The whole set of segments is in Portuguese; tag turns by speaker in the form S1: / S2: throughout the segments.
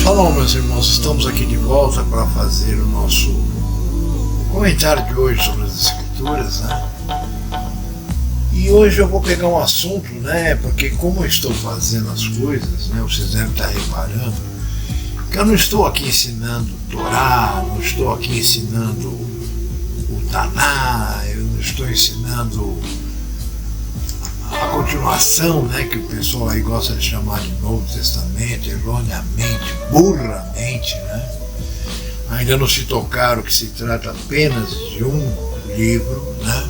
S1: Shalom, meus irmãos, estamos aqui de volta para fazer o nosso comentário de hoje sobre as Escrituras, né? E hoje eu vou pegar um assunto, né? Porque como eu estou fazendo as coisas, né? Vocês devem estar reparando que eu não estou aqui ensinando Torá, não estou aqui ensinando o Taná, eu não estou ensinando a continuação, né, que o pessoal aí gosta de chamar de Novo Testamento, erroneamente, burramente, né? Ainda não se tocaram que se trata apenas de um livro, né?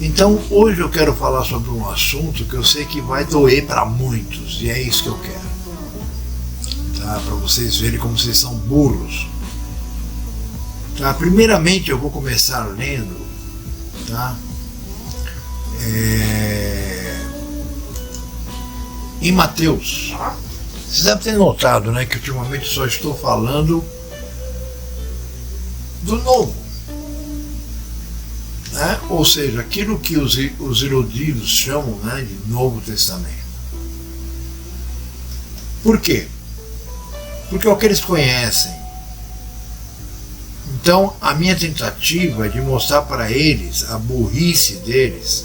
S1: Então hoje eu quero falar sobre um assunto que eu sei que vai doer para muitos, e é isso que eu quero, tá? Para vocês verem como vocês são burros, tá? Primeiramente eu vou começar lendo, tá? Em Mateus, vocês devem ter notado, né, que ultimamente só estou falando do Novo, né? Ou seja, aquilo que os eruditos chamam, né, de Novo Testamento. Por quê? Porque é o que eles conhecem. Então a minha tentativa é de mostrar para eles a burrice deles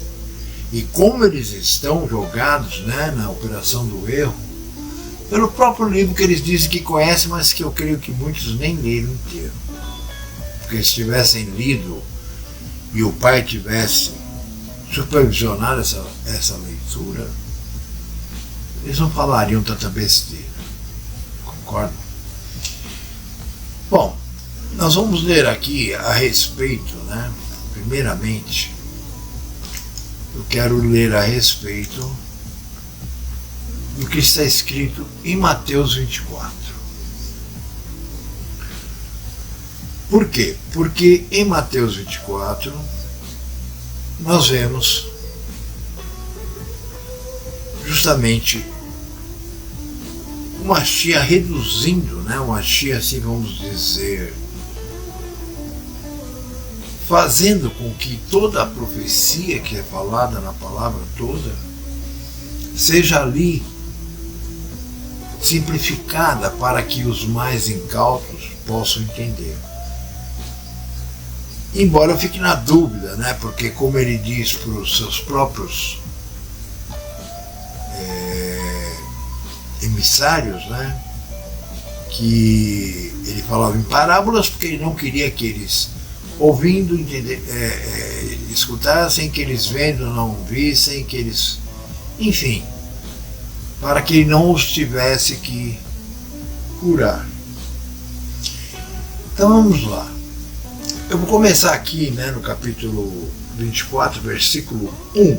S1: e como eles estão jogados, né, na operação do erro, pelo próprio livro que eles dizem que conhecem, mas que eu creio que muitos nem leram inteiro. Porque se tivessem lido e o pai tivesse supervisionado essa leitura, eles não falariam tanta besteira. Concorda? Bom, nós vamos ler aqui a respeito, né, primeiramente, eu quero ler a respeito do que está escrito em Mateus 24. Por quê? Porque em Mateus 24 nós vemos justamente uma Mashiach reduzindo, né, uma Mashiach, assim vamos dizer, fazendo com que toda a profecia que é falada na palavra toda seja ali simplificada para que os mais incautos possam entender. Embora eu fique na dúvida, né, porque como ele diz para os seus próprios emissários, né, que ele falava em parábolas porque ele não queria que eles ouvindo, escutassem, que eles vendo não vissem, que eles, enfim, para que ele não os tivesse que curar. Então vamos lá. Eu vou começar aqui, né, no capítulo 24, versículo 1,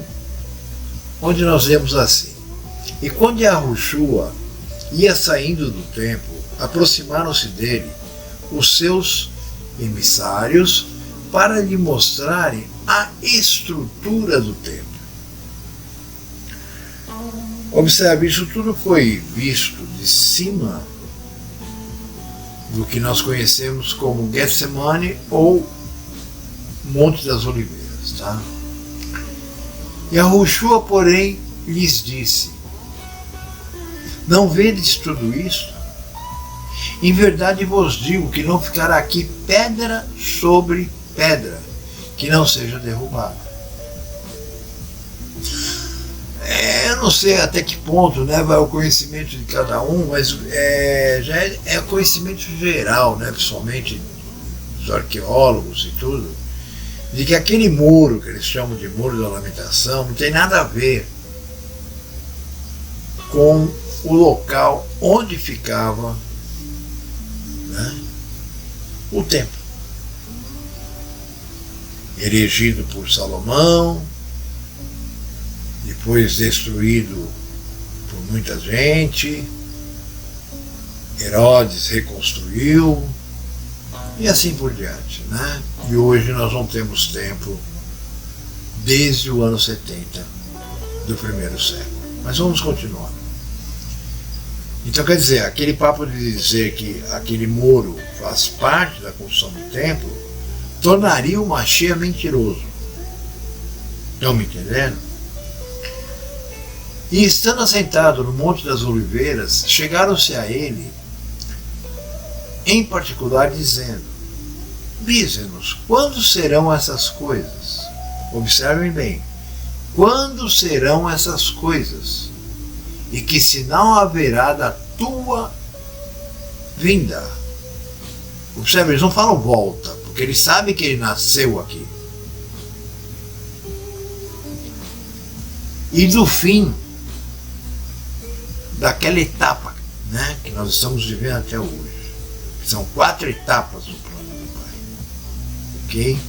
S1: onde nós lemos assim: E quando Yahushua ia saindo do templo, aproximaram-se dele os seus emissários para lhe mostrarem a estrutura do templo. Observe, isso tudo foi visto de cima do que nós conhecemos como Getsemane ou Monte das Oliveiras, tá? Yahushua, porém, lhes disse: Não vedes tudo isto? Em verdade vos digo que não ficará aqui pedra sobre pedra que não seja derrubada. Eu não sei até que ponto, né, vai o conhecimento de cada um, mas já é conhecimento geral, né, principalmente dos arqueólogos e tudo, de que aquele muro que eles chamam de Muro da Lamentação não tem nada a ver com o local onde ficava, né, o templo, erigido por Salomão, depois destruído por muita gente, Herodes reconstruiu, e assim por diante, né? E hoje nós não temos templo desde o ano 70 do primeiro século. Mas vamos continuar. Então, quer dizer, aquele papo de dizer que aquele muro faz parte da construção do templo tornaria o Mashiach mentiroso. Estão me entendendo? E estando assentado no Monte das Oliveiras, chegaram-se a ele, em particular, dizendo: dize-nos, quando serão essas coisas? Observem bem, quando serão essas coisas? E que sinal haverá da tua vinda? Observe, eles não falam volta, porque eles sabem que ele nasceu aqui. E do fim daquela etapa, né, que nós estamos vivendo até hoje. São 4 etapas do plano do Pai. Ok?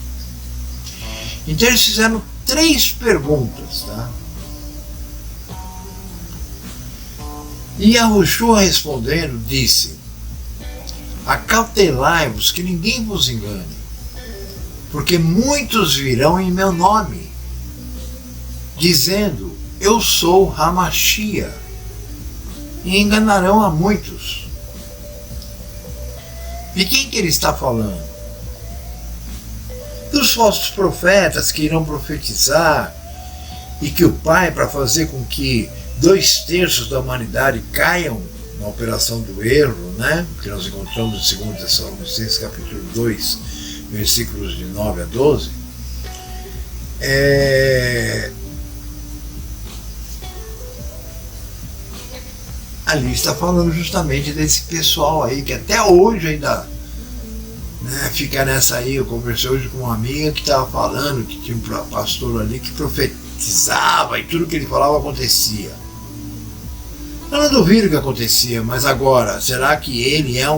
S1: Então eles fizeram 3 perguntas, tá? E Yahushua respondendo disse: acautelai-vos que ninguém vos engane, porque muitos virão em meu nome, dizendo: eu sou Hamashia, e enganarão a muitos. De quem que ele está falando? Dos falsos profetas que irão profetizar e que o Pai, para fazer com que 2/3 da humanidade caiam na operação do erro, né? Que nós encontramos em 2 Tessalonicenses capítulo 2, versículos de 9 a 12, ali está falando justamente desse pessoal aí que até hoje ainda, né, fica nessa aí. Eu conversei hoje com uma amiga que estava falando que tinha um pastor ali que profetizava e tudo que ele falava acontecia. Eu não duvido que acontecia, mas agora, será que ele é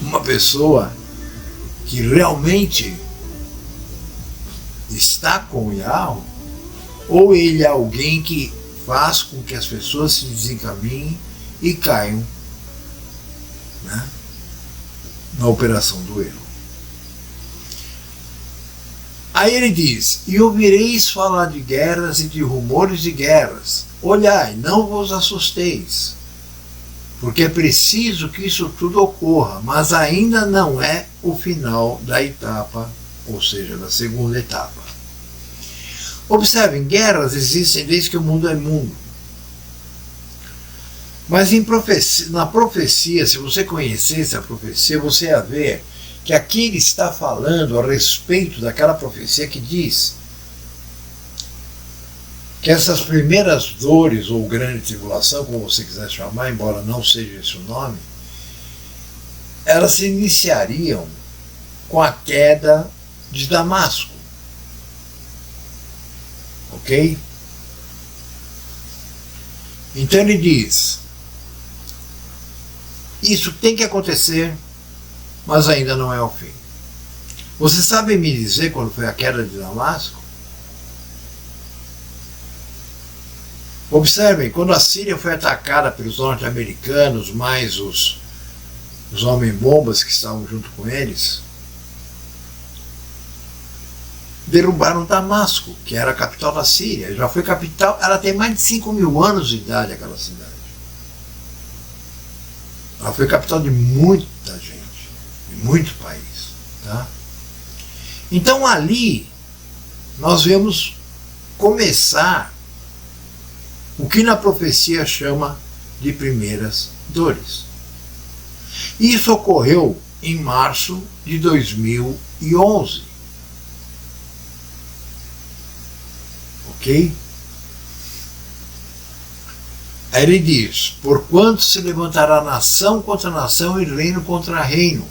S1: uma pessoa que realmente está com o Yahweh? Ou ele é alguém que faz com que as pessoas se desencaminhem e caiam, né, na operação do erro? Aí ele diz: e ouvireis falar de guerras e de rumores de guerras. Olhai, não vos assusteis, porque é preciso que isso tudo ocorra, mas ainda não é o final da etapa, ou seja, da segunda etapa. Observem, guerras existem desde que o mundo é mundo. Mas na profecia, se você conhecesse a profecia, você ia ver que aqui ele está falando a respeito daquela profecia que diz que essas primeiras dores, ou grande tribulação, como você quiser chamar, embora não seja esse o nome, elas se iniciariam com a queda de Damasco. Ok? Então ele diz: isso tem que acontecer, mas ainda não é o fim. Você sabe me dizer quando foi a queda de Damasco? Observem, quando a Síria foi atacada pelos norte-americanos, mais os homem-bombas que estavam junto com eles, derrubaram Damasco, que era a capital da Síria. Já foi capital, ela tem mais de 5.000 anos de idade, aquela cidade. Ela foi capital de muita gente, de muito país. Tá? Então ali, nós vemos começar o que na profecia chama de primeiras dores. Isso ocorreu em março de 2011. Ok? Aí ele diz: porquanto se levantará nação contra nação e reino contra reino,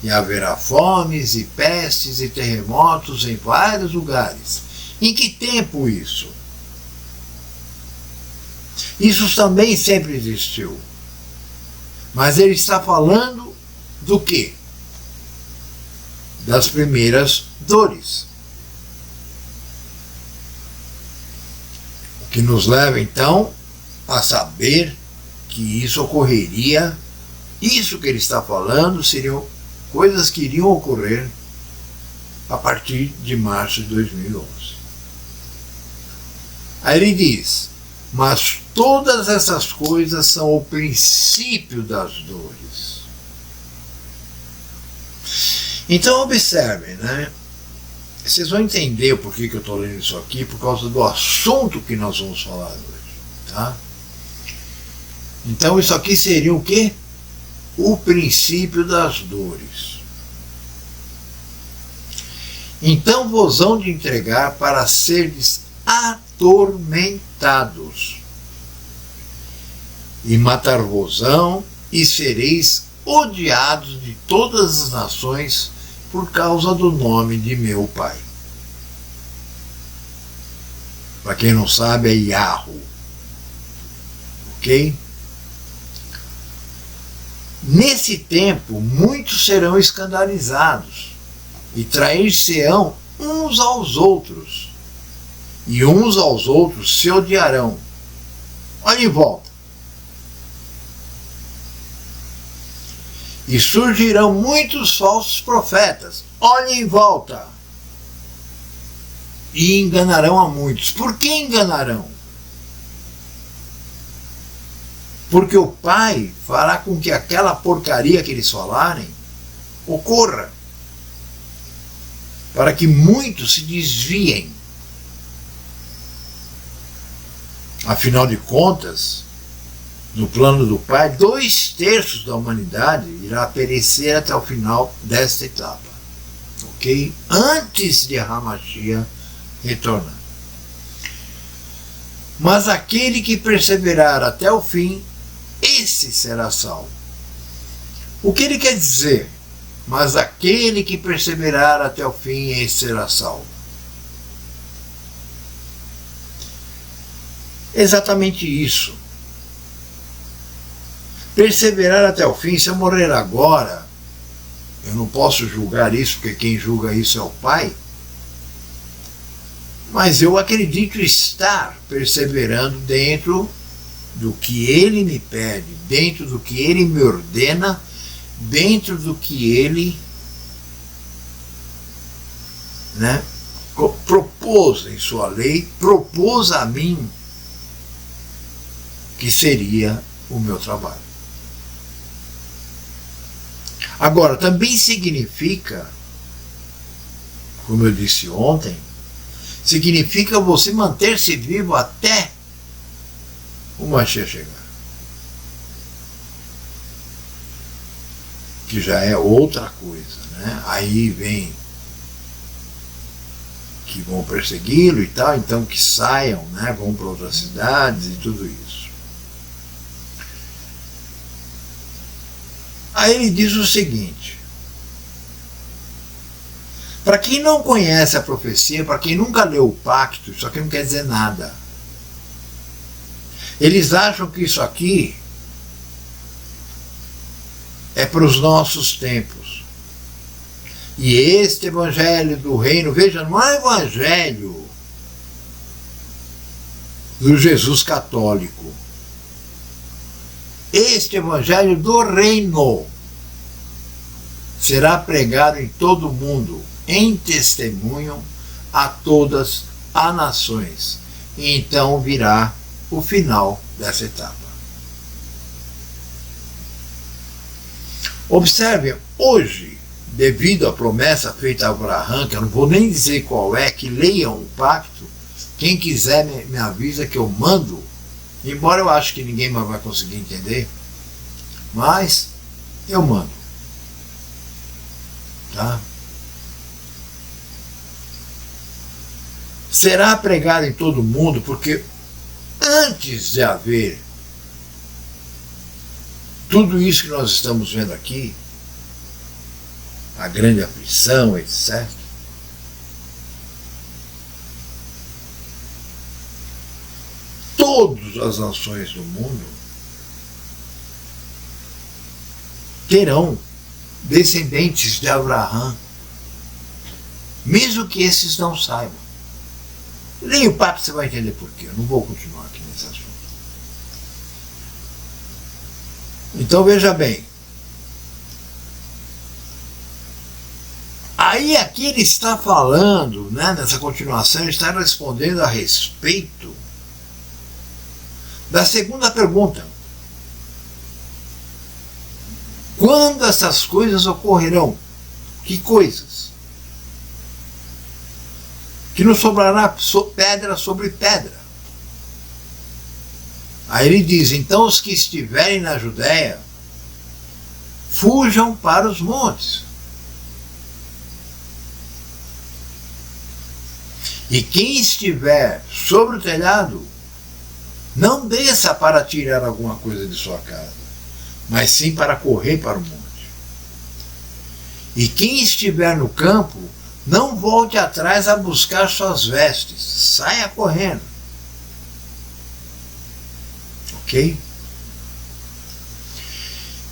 S1: e haverá fomes e pestes e terremotos em vários lugares. Em que tempo isso? Isso também sempre existiu. Mas ele está falando do quê? Das primeiras dores. O que nos leva então a saber que isso ocorreria. Isso que ele está falando seriam coisas que iriam ocorrer a partir de março de 2011. Aí ele diz: Mas todas essas coisas são o princípio das dores. Então observem, né? Vocês vão entender o porquê que eu estou lendo isso aqui, por causa do assunto que nós vamos falar hoje, tá? Então isso aqui seria o quê? O princípio das dores. Então vos hão de entregar para seres atormentados, e matar-vos-ão, e sereis odiados de todas as nações por causa do nome de meu Pai. Para quem não sabe, é Yahweh. Ok? Nesse tempo, muitos serão escandalizados e trair-se-ão uns aos outros, e uns aos outros se odiarão. Olha em volta. E surgirão muitos falsos profetas. Olha em volta. E enganarão a muitos. Por que enganarão? Porque o Pai fará com que aquela porcaria que eles falarem ocorra, para que muitos se desviem. Afinal de contas, no plano do Pai, 2/3 da humanidade irá perecer até o final desta etapa, ok? Antes de Hamashiach retornar. Mas aquele que perseverar até o fim, esse será salvo. O que ele quer dizer? Mas aquele que perseverar até o fim, esse será salvo. Exatamente isso. Perseverar até o fim. Se eu morrer agora, eu não posso julgar isso, porque quem julga isso é o Pai. Mas eu acredito estar perseverando dentro do que Ele me pede, dentro do que Ele me ordena, dentro do que Ele, né, propôs em sua lei, propôs a mim, que seria o meu trabalho. Agora, também significa, como eu disse ontem, significa você manter-se vivo até o Mashiach chegar. Que já é outra coisa, né? Aí vem que vão persegui-lo e tal, então que saiam, né? Vão para outras cidades e tudo isso. Aí ele diz o seguinte: para quem não conhece a profecia, para quem nunca leu o pacto, isso aqui não quer dizer nada. Eles acham que isso aqui é para os nossos tempos. E este evangelho do reino, veja, não é evangelho do Jesus católico. Este evangelho do reino será pregado em todo o mundo, em testemunho a todas as nações. E então virá o final dessa etapa. Observe, hoje, devido à promessa feita a Abraão, que eu não vou nem dizer qual é, que leiam o pacto, quem quiser me avisa que eu mando, embora eu acho que ninguém mais vai conseguir entender, mas eu mando. Tá? Será pregado em todo o mundo, porque antes de haver tudo isso que nós estamos vendo aqui, a grande aflição, etc., todas as nações do mundo terão descendentes de Abraão, mesmo que esses não saibam. Leia o papo, você vai entender por quê. Eu não vou continuar aqui nesse assunto. Então veja bem. Aí aqui ele está falando, né, nessa continuação, ele está respondendo a respeito Da segunda pergunta: quando essas coisas ocorrerão? Que coisas? Que não sobrará pedra sobre pedra. Aí ele diz: então os que estiverem na Judéia, fujam para os montes. E quem estiver sobre o telhado, não desça para tirar alguma coisa de sua casa, mas sim para correr para o monte. E quem estiver no campo, não volte atrás a buscar suas vestes, saia correndo. Ok?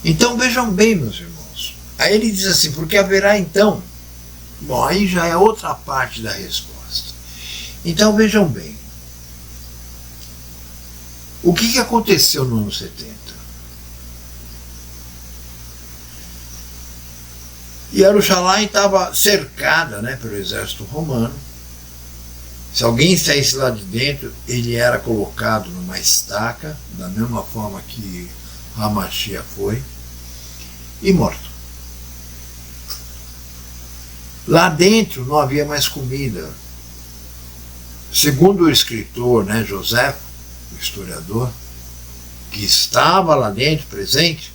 S1: Então vejam bem, meus irmãos. Aí ele diz assim: porque haverá então. Bom, aí já é outra parte da resposta. Então vejam bem. O que aconteceu no ano 70? Jerusalém estava cercada, pelo exército romano. Se alguém saísse lá de dentro, ele era colocado numa estaca, da mesma forma que Hamashia foi, e morto. Lá dentro não havia mais comida. Segundo o escritor, José, o historiador, que estava lá dentro, presente,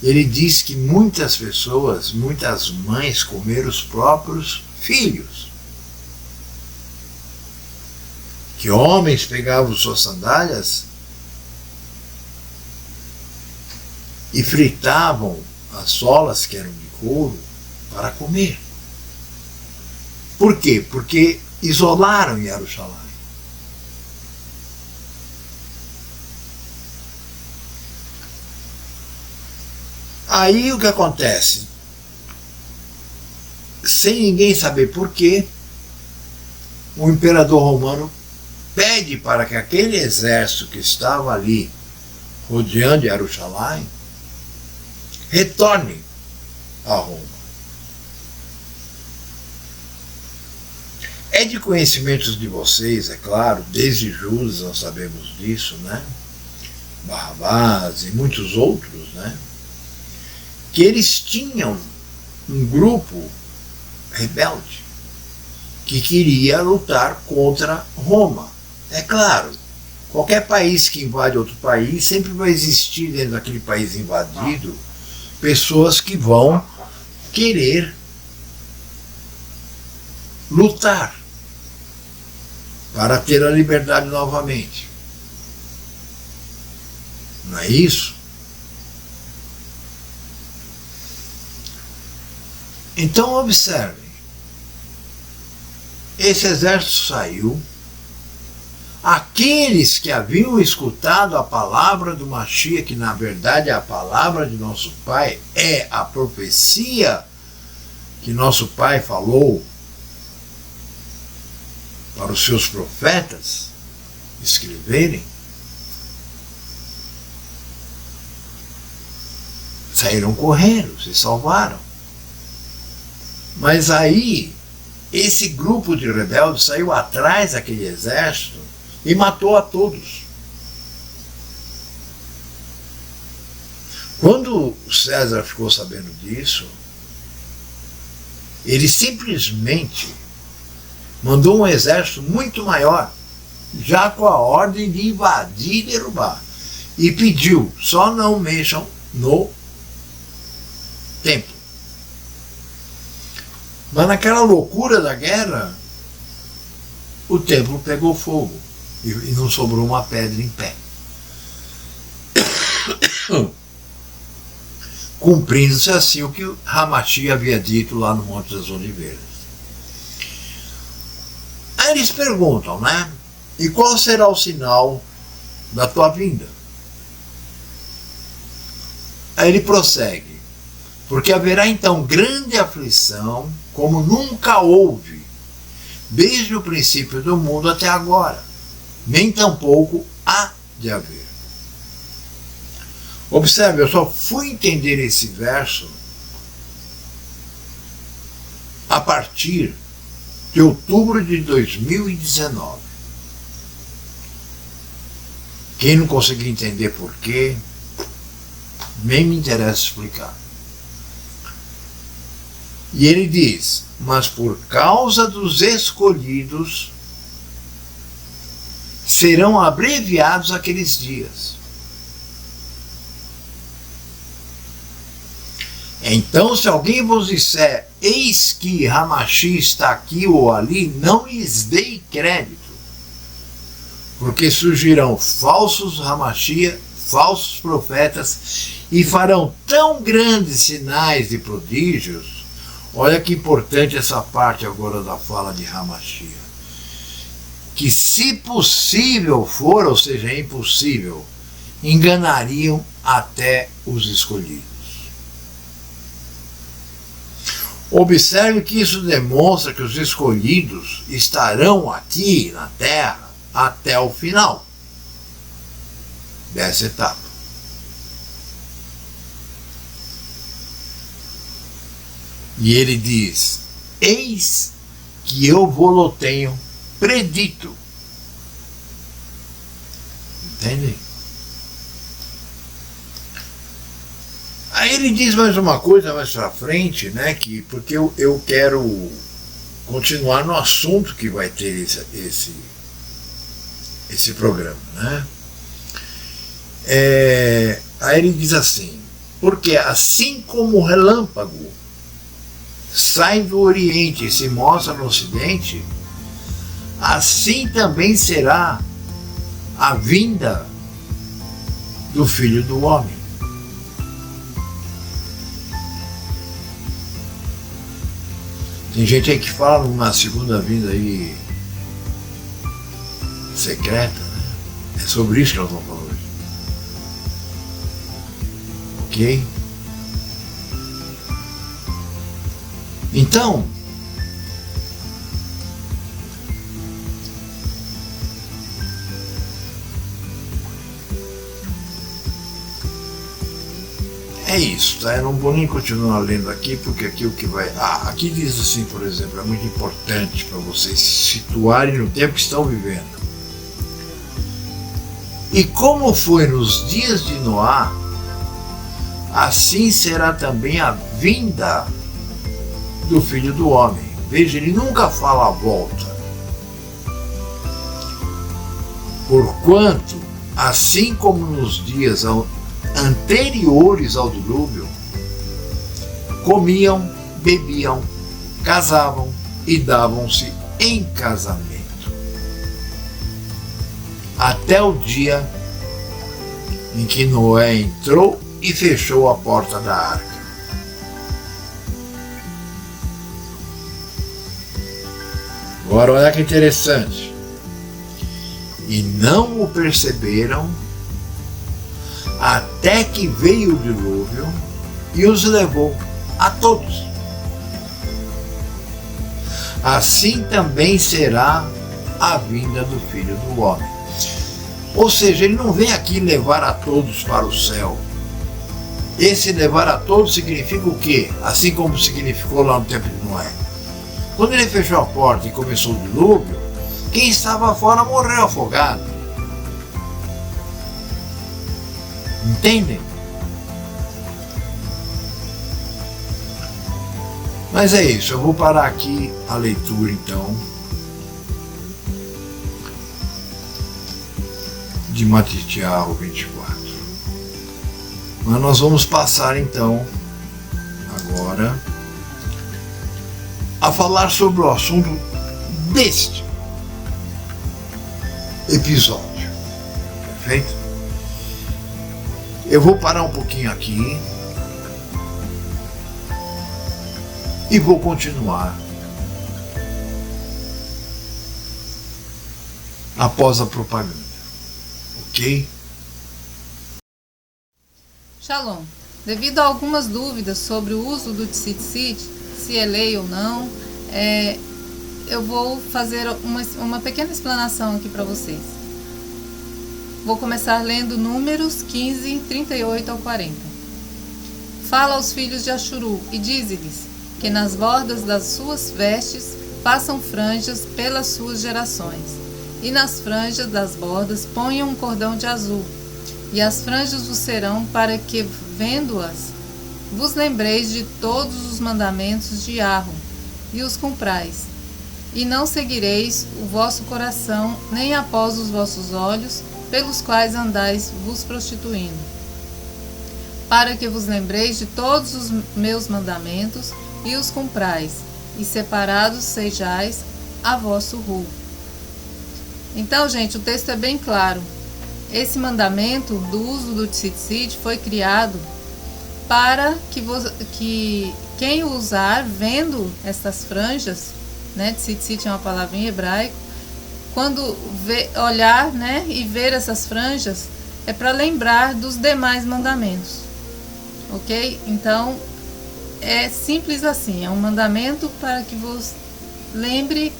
S1: ele diz que muitas pessoas, muitas mães comeram os próprios filhos. Que homens pegavam suas sandálias e fritavam as solas, que eram de couro, para comer. Por quê? Porque isolaram Jerusalém. Aí o que acontece? Sem ninguém saber por quê, o imperador romano pede para que aquele exército que estava ali rodeando Jerusalém retorne a Roma. É de conhecimento de vocês, é claro, desde Judas nós sabemos disso, Barrabás e muitos outros, que eles tinham um grupo rebelde que queria lutar contra Roma. É claro, qualquer país que invade outro país, sempre vai existir dentro daquele país invadido pessoas que vão querer lutar para ter a liberdade novamente. Não é isso? Então observem, esse exército saiu, aqueles que haviam escutado a palavra do Mashiach, que na verdade é a palavra de nosso Pai, é a profecia que nosso Pai falou para os seus profetas escreverem, saíram correndo, se salvaram. Mas aí, esse grupo de rebeldes saiu atrás daquele exército e matou a todos. Quando César ficou sabendo disso, ele simplesmente mandou um exército muito maior, já com a ordem de invadir e derrubar. E pediu: só não mexam no templo. Mas naquela loucura da guerra, o templo pegou fogo e não sobrou uma pedra em pé. Cumprindo-se assim o que Hamashia havia dito lá no Monte das Oliveiras. Aí eles perguntam, e qual será o sinal da tua vinda? Aí ele prossegue: porque haverá então grande aflição, como nunca houve, desde o princípio do mundo até agora, nem tampouco há de haver. Observe, eu só fui entender esse verso a partir de outubro de 2019. Quem não conseguir entender por quê, nem me interessa explicar. E ele diz, mas por causa dos escolhidos, serão abreviados aqueles dias. Então, se alguém vos disser, eis que Ramashi está aqui ou ali, não lhes dei crédito, porque surgirão falsos Ramashia, falsos profetas, e farão tão grandes sinais e prodígios. Olha que importante essa parte agora da fala de Ramashia. Que se possível for, ou seja, impossível, enganariam até os escolhidos. Observe que isso demonstra que os escolhidos estarão aqui na Terra até o final dessa etapa. E ele diz, eis que eu vou-lo tenho predito. Entende? Aí ele diz mais uma coisa mais pra frente, né? Que, porque eu quero continuar no assunto que vai ter esse programa, né? Aí ele diz assim, porque assim como o relâmpago sai do Oriente e se mostra no Ocidente, assim também será a vinda do Filho do Homem. Tem gente aí que fala numa segunda vinda aí secreta, né? É sobre isso que nós vamos falar hoje. Ok? Então, é isso, tá? Eu não vou nem continuar lendo aqui, porque aqui o que vai... aqui diz assim, por exemplo, é muito importante para vocês se situarem no tempo que estão vivendo. E como foi nos dias de Noá, assim será também a vinda do Filho do Homem. Veja, ele nunca fala a volta. Porquanto, assim como nos dias anteriores ao dilúvio, comiam, bebiam, casavam e davam-se em casamento, até o dia em que Noé entrou e fechou a porta da arca. Agora olha que interessante. E não o perceberam até que veio o dilúvio e os levou a todos. Assim também será a vinda do Filho do Homem. Ou seja, ele não vem aqui levar a todos para o céu. Esse levar a todos significa o quê? Assim como significou lá no tempo de Noé. Quando ele fechou a porta e começou o dilúvio, quem estava fora morreu afogado. Entendem? Mas é isso, eu vou parar aqui a leitura então de Matitiahu 24. Mas nós vamos passar então agora a falar sobre o assunto deste episódio. Perfeito? Eu vou parar um pouquinho aqui e vou continuar após a propaganda. Ok?
S2: Shalom. Devido a algumas dúvidas sobre o uso do tzitzit, se é lei ou não, eu vou fazer uma pequena explanação aqui para vocês. Vou começar lendo Números 15, 38 ao 40. Fala aos filhos de Ashuru e dize-lhes que nas bordas das suas vestes façam franjas pelas suas gerações, e nas franjas das bordas ponham um cordão de azul, e as franjas vos serão para que, vendo-as, vos lembreis de todos os mandamentos de Yahweh, e os cumprais. E não seguireis o vosso coração, nem após os vossos olhos, pelos quais andais vos prostituindo, para que vos lembreis de todos os meus mandamentos, e os cumprais, e separados sejais a vosso rumo. Então, gente, o texto é bem claro. Esse mandamento do uso do tzitzit foi criado para que quem o usar, vendo estas franjas, né, tzitzit é uma palavra em hebraico, quando olhar, né, e ver essas franjas, é para lembrar dos demais mandamentos, ok? Então, é simples assim, é um mandamento para que você lembre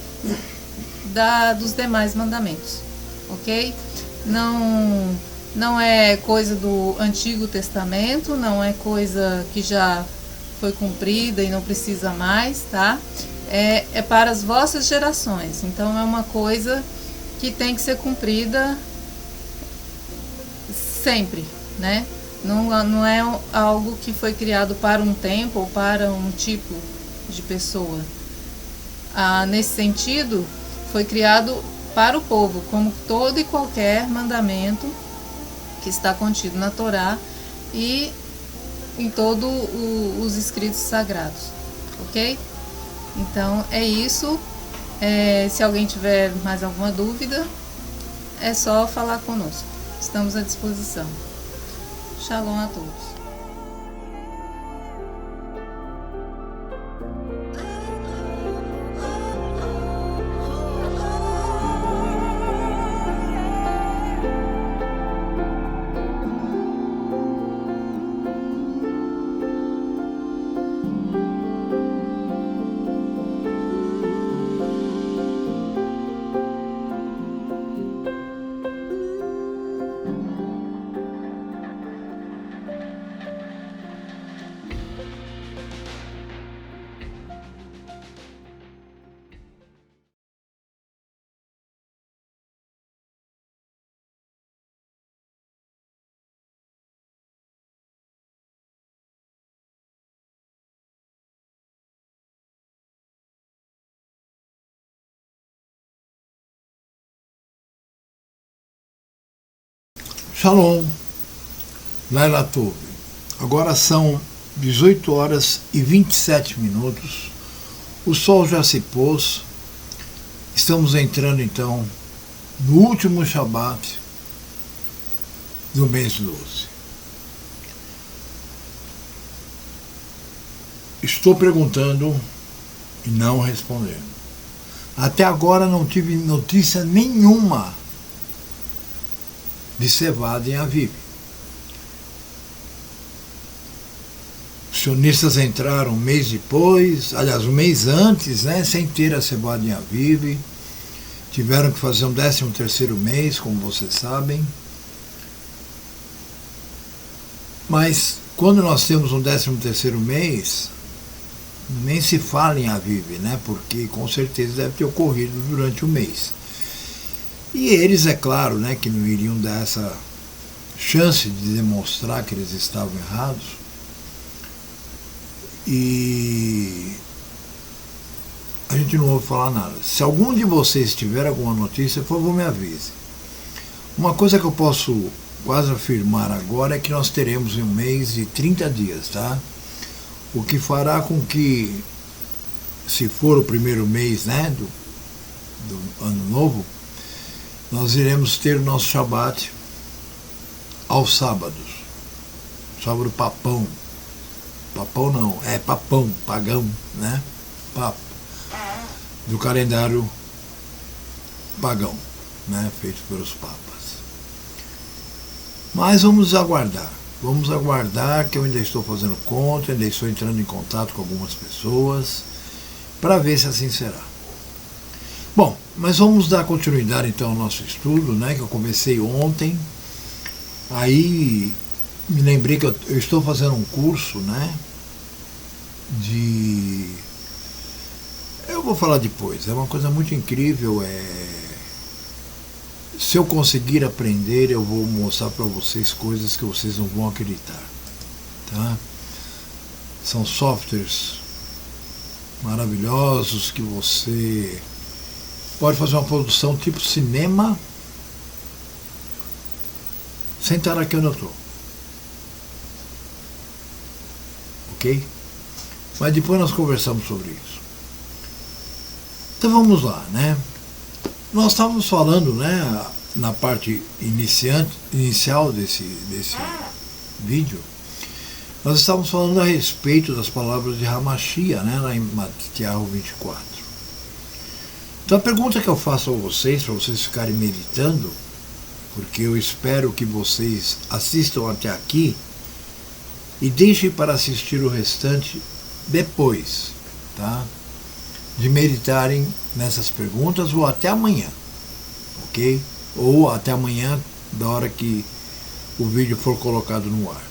S2: dos demais mandamentos, ok? Não é coisa do Antigo Testamento, não é coisa que já foi cumprida e não precisa mais, tá? É para as vossas gerações, então é uma coisa que tem que ser cumprida sempre, né? Não é algo que foi criado para um tempo ou para um tipo de pessoa. Nesse sentido, foi criado para o povo, como todo e qualquer mandamento que está contido na Torá e em todos os escritos sagrados, ok? Então é isso. Se alguém tiver mais alguma dúvida, é só falar conosco. Estamos à disposição. Shalom a todos.
S1: Shalom, Laila Tov. Agora são 18 horas e 27 minutos. O sol já se pôs. Estamos entrando então no último Shabat do mês 12. Estou perguntando e não respondendo. Até agora não tive notícia nenhuma de cevada em Aviv. Os sionistas entraram um mês depois, aliás, um mês antes, né, sem ter a cevada em Aviv. Tiveram que fazer um 13º mês, como vocês sabem. Mas quando nós temos um 13º mês, nem se fala em Aviv, né, porque com certeza deve ter ocorrido durante o mês. E eles, é claro, né, que não iriam dar essa chance de demonstrar que eles estavam errados. E a gente não ouve falar nada. Se algum de vocês tiver alguma notícia, por favor, me avise. Uma coisa que eu posso quase afirmar agora é que nós teremos um mês de 30 dias, tá? O que fará com que, se for o primeiro mês, né, do ano novo, nós iremos ter o nosso Shabat aos sábados. Sábado papão. Papão não, é papão, pagão, né? Papo. Do calendário pagão, né? Feito pelos papas. Mas vamos aguardar. Vamos aguardar, que eu ainda estou fazendo conta, ainda estou entrando em contato com algumas pessoas, para ver se assim será. Bom, mas vamos dar continuidade então ao nosso estudo, né, que eu comecei ontem. Aí me lembrei que eu estou fazendo um curso, né, eu vou falar depois, é uma coisa muito incrível, se eu conseguir aprender, eu vou mostrar para vocês coisas que vocês não vão acreditar, tá? São softwares maravilhosos que você pode fazer uma produção tipo cinema sem estar aqui onde eu estou. Ok? Mas depois nós conversamos sobre isso. Então vamos lá, né? Nós estávamos falando, né, na parte inicial desse vídeo, nós estávamos falando a respeito das palavras de Hamashia, né, lá em Mateus 24. Então a pergunta que eu faço a vocês, para vocês ficarem meditando, porque eu espero que vocês assistam até aqui e deixem para assistir o restante depois, tá? De meditarem nessas perguntas, ou até amanhã, ok? Ou até amanhã, da hora que o vídeo for colocado no ar.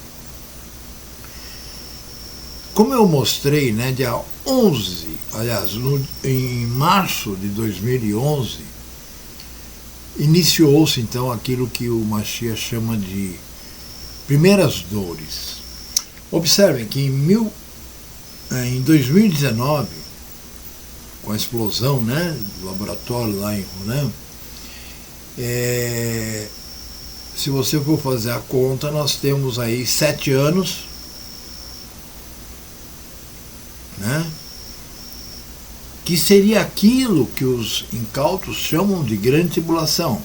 S1: Como eu mostrei, né, dia 11, aliás, em março de 2011, iniciou-se então aquilo que o Mashiach chama de primeiras dores. Observem que em 2019, com a explosão, né, do laboratório lá em Ronan, se você for fazer a conta, nós temos aí 7 anos, né, que seria aquilo que os incautos chamam de grande tribulação.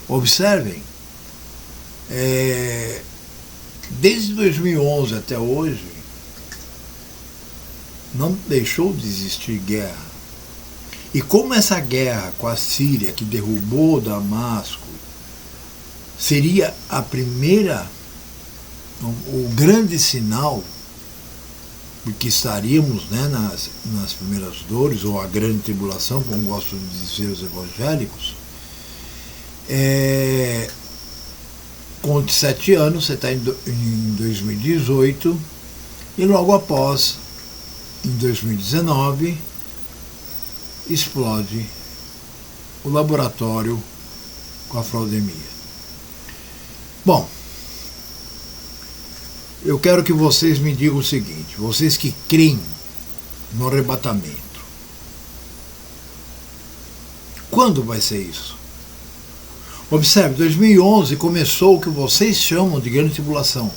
S1: Observem, desde 2011 até hoje, não deixou de existir guerra. E como essa guerra com a Síria, que derrubou Damasco, seria a primeira, o grande sinal de que estaríamos, né, nas primeiras dores, ou a grande tribulação, como gostam de dizer os evangélicos, com 7 anos, você está em 2018, e logo após, em 2019, explode o laboratório com a fraudemia. Bom, eu quero que vocês me digam o seguinte, vocês que creem no arrebatamento, quando vai ser isso? Observe, 2011 começou o que vocês chamam de grande tribulação.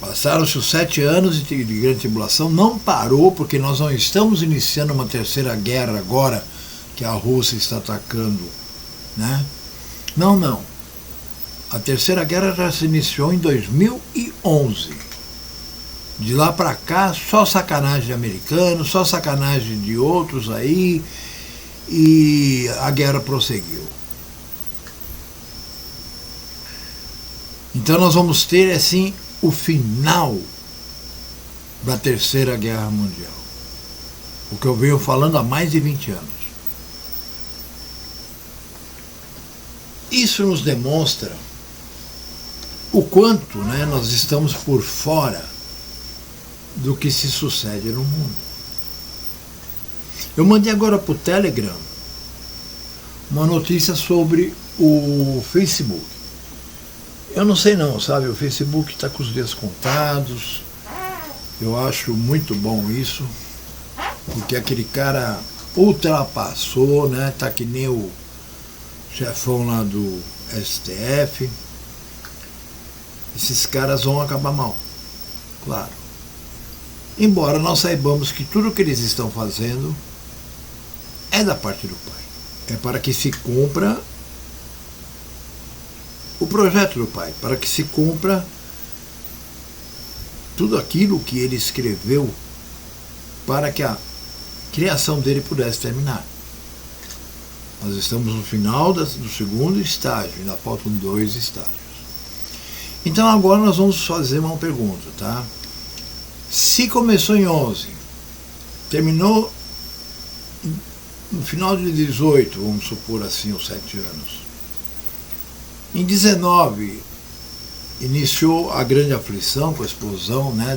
S1: Passaram-se os 7 anos de grande tribulação, não parou, porque nós não estamos iniciando uma terceira guerra agora, que a Rússia está atacando, né? Não. A terceira guerra já se iniciou em 2011. De lá para cá, só sacanagem de americanos, só sacanagem de outros aí, e a guerra prosseguiu. Então nós vamos ter, assim, o final da Terceira Guerra Mundial. O que eu venho falando há mais de 20 anos. Isso nos demonstra o quanto, né, nós estamos por fora do que se sucede no mundo. Eu mandei agora para o Telegram uma notícia sobre o Facebook. Eu não sei não, sabe, o Facebook está com os dias contados, eu acho muito bom isso, porque aquele cara ultrapassou, né, tá que nem o chefão lá do STF, esses caras vão acabar mal, claro. Embora nós saibamos que tudo que eles estão fazendo é da parte do Pai, é para que se cumpra o projeto do Pai, para que se cumpra tudo aquilo que ele escreveu para que a criação dele pudesse terminar. Nós estamos no final do segundo estágio, ainda faltam 2 estágios. Então agora nós vamos fazer uma pergunta, tá? Se começou em 11, terminou no final de 18, vamos supor assim, os 7 anos. Em 19, iniciou a grande aflição com a explosão, né,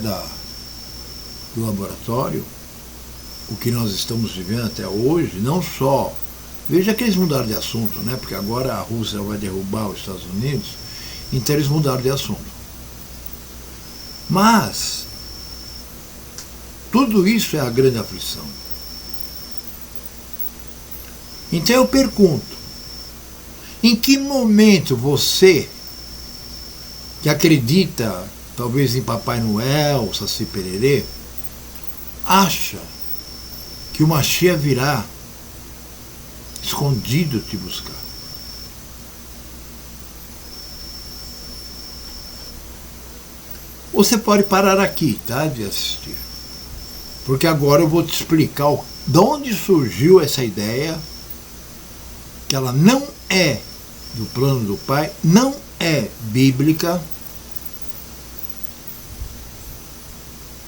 S1: do laboratório. o que nós estamos vivendo até hoje, não só... Veja que eles mudaram de assunto, né? Porque agora a Rússia vai derrubar os Estados Unidos, então eles mudaram de assunto. Mas tudo isso é a grande aflição. Então eu pergunto, em que momento você, que acredita talvez em Papai Noel, Saci Pererê, acha que o Mashiach virá escondido te buscar? Você pode parar aqui, tá, de assistir. Porque agora eu vou te explicar de onde surgiu essa ideia, que ela não é do plano do Pai, não é bíblica.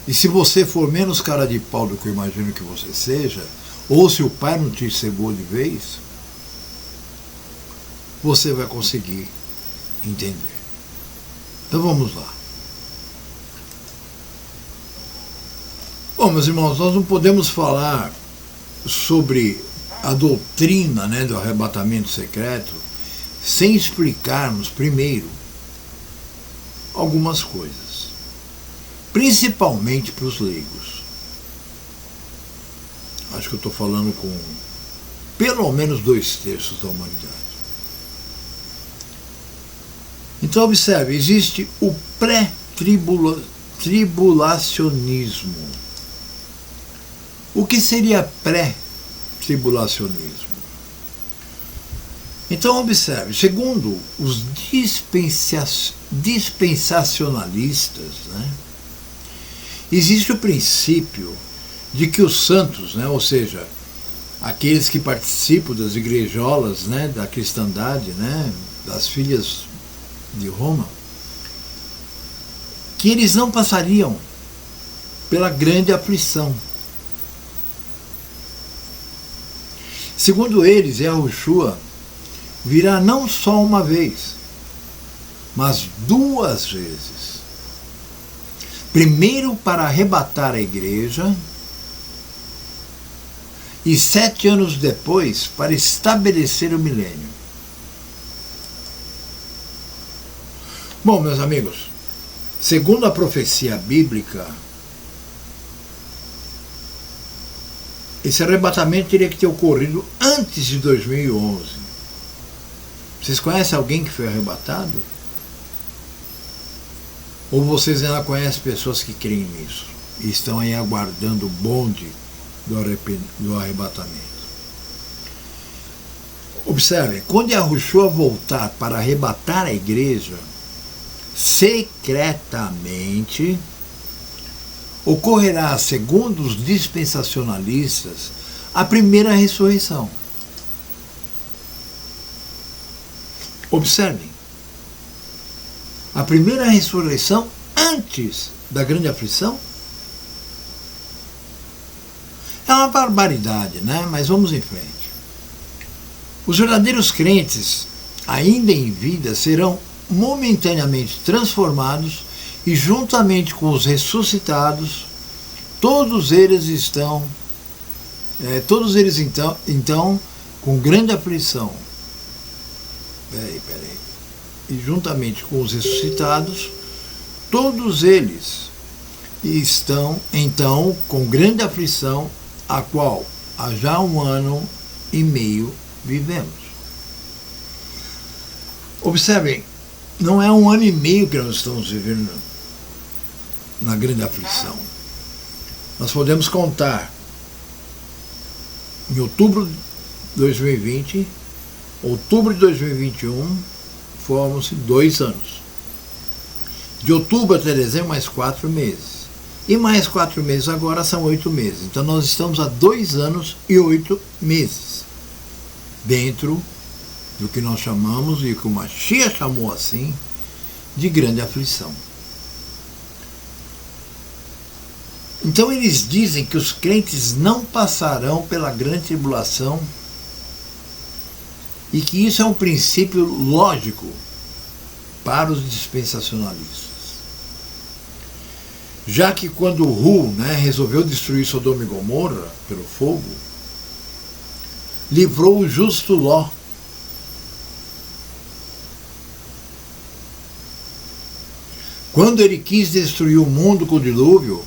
S1: E se você for menos cara de pau do que eu imagino que você seja, ou se o Pai não te cegou de vez, você vai conseguir entender. Então vamos lá. Bom, meus irmãos, nós não podemos falar sobre a doutrina, né, do arrebatamento secreto sem explicarmos primeiro algumas coisas, principalmente para os leigos. Acho que eu estou falando com pelo menos 2/3 da humanidade. Então observe, existe o pré-tribulacionismo. O que seria pré-tribulacionismo? Então observe, segundo os dispensacionalistas, né, existe o princípio de que os santos, né, ou seja, aqueles que participam das igrejolas, né, da cristandade, né, das filhas de Roma, que eles não passariam pela grande aflição. Segundo eles, Yahushua virá não só uma vez, mas 2 vezes. Primeiro para arrebatar a igreja e 7 anos depois para estabelecer o milênio. Bom, meus amigos, segundo a profecia bíblica, esse arrebatamento teria que ter ocorrido antes de 2011. Vocês conhecem alguém que foi arrebatado? Ou vocês ainda conhecem pessoas que creem nisso e estão aí aguardando o bonde do arrebatamento? Observem, quando Yahushua voltar para arrebatar a igreja, secretamente, ocorrerá, segundo os dispensacionalistas, a primeira ressurreição. Observem, a primeira ressurreição antes da grande aflição é uma barbaridade, né? Mas vamos em frente. Os verdadeiros crentes, ainda em vida, serão momentaneamente transformados e juntamente com os ressuscitados, todos eles então com grande aflição. Peraí. E juntamente com os ressuscitados, todos eles estão então com grande aflição, a qual há já 1 ano e meio vivemos. Observem, não é 1 ano e meio que nós estamos vivendo na grande aflição. Nós podemos contar em outubro de 2020, outubro de 2021, formam-se 2 anos. De outubro até dezembro, mais 4 meses. E mais 4 meses agora são 8 meses. Então nós estamos há 2 anos e 8 meses dentro do que nós chamamos, e que o Mashiach chamou assim, de grande aflição. Então eles dizem que os crentes não passarão pela grande tribulação e que isso é um princípio lógico para os dispensacionalistas. Já que quando Hu, resolveu destruir Sodoma e Gomorra pelo fogo, livrou o justo Ló. Quando ele quis destruir o mundo com o dilúvio,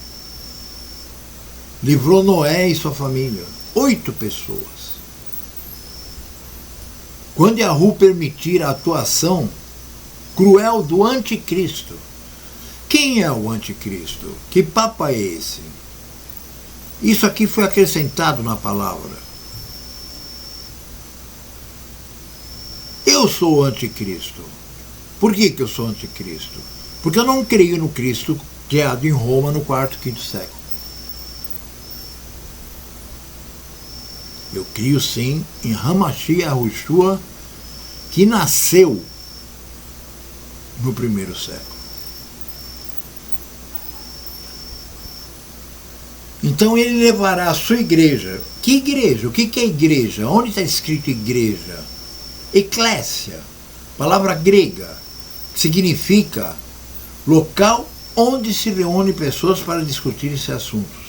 S1: livrou Noé e sua família, 8 pessoas. Quando Yahu permitir a atuação cruel do anticristo, quem é o anticristo? Que papo é esse? Isso aqui foi acrescentado na palavra. Eu sou o anticristo. Por que eu sou anticristo? Porque eu não creio no Cristo criado em Roma no 4º, 5º século. Eu creio sim em Hamashi Yahushua, que nasceu no 1º século. Então ele levará a sua igreja. Que igreja? O que é igreja? Onde está escrito igreja? Eclésia, palavra grega, que significa local onde se reúne pessoas para discutir esses assuntos.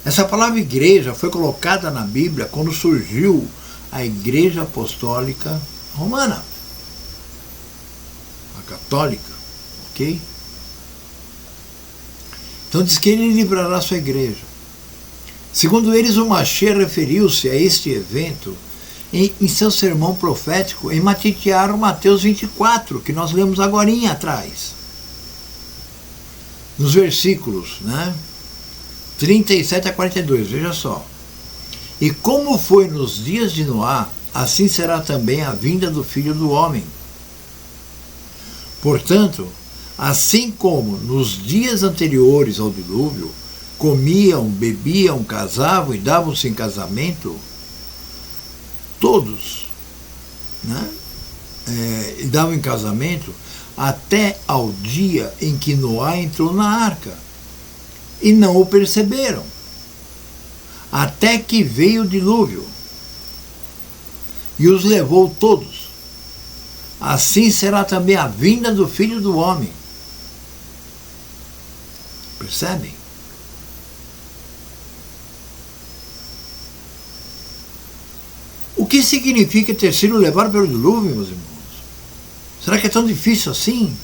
S1: Essa palavra igreja foi colocada na Bíblia quando surgiu a Igreja Apostólica Romana, a católica, ok? Então diz que ele livrará a sua igreja. Segundo eles, o Mashiach referiu-se a este evento em seu sermão profético em Mateus 24, que nós lemos agorinha atrás. Nos versículos 37 a 42, veja só. E como foi nos dias de Noá, assim será também a vinda do Filho do Homem. Portanto, assim como nos dias anteriores ao dilúvio, comiam, bebiam, casavam e davam-se em casamento, todos, e davam em casamento até ao dia em que Noé entrou na arca, e não o perceberam, até que veio o dilúvio e os levou todos. Assim será também a vinda do Filho do Homem. Percebem? O que significa ter sido levado pelo dilúvio, meus irmãos? Será que é tão difícil assim?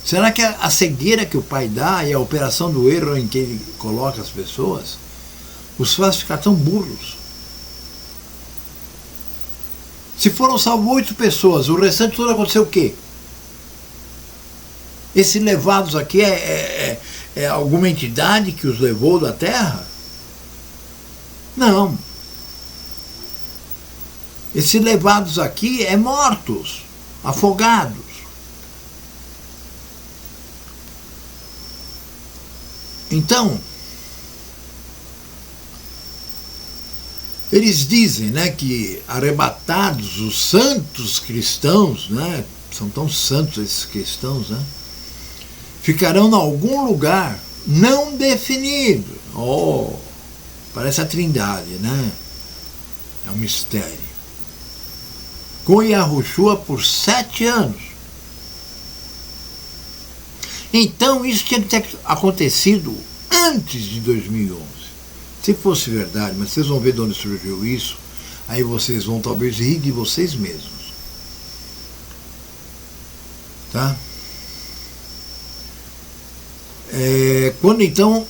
S1: Será que a cegueira que o Pai dá e a operação do erro em que ele coloca as pessoas os faz ficar tão burros? Se foram salvos 8 pessoas, o restante tudo aconteceu o quê? Esses levados aqui é alguma entidade que os levou da terra? Não. Esses levados aqui é mortos, afogados. Então, eles dizem que arrebatados os santos cristãos, são tão santos esses cristãos, ficarão em algum lugar não definido. Parece a Trindade, é um mistério. Com Yahushua por 7 anos. Então isso tinha que ter acontecido antes de 2011. Se fosse verdade, mas vocês vão ver de onde surgiu isso, aí vocês vão talvez rir de vocês mesmos. Tá? Quando então,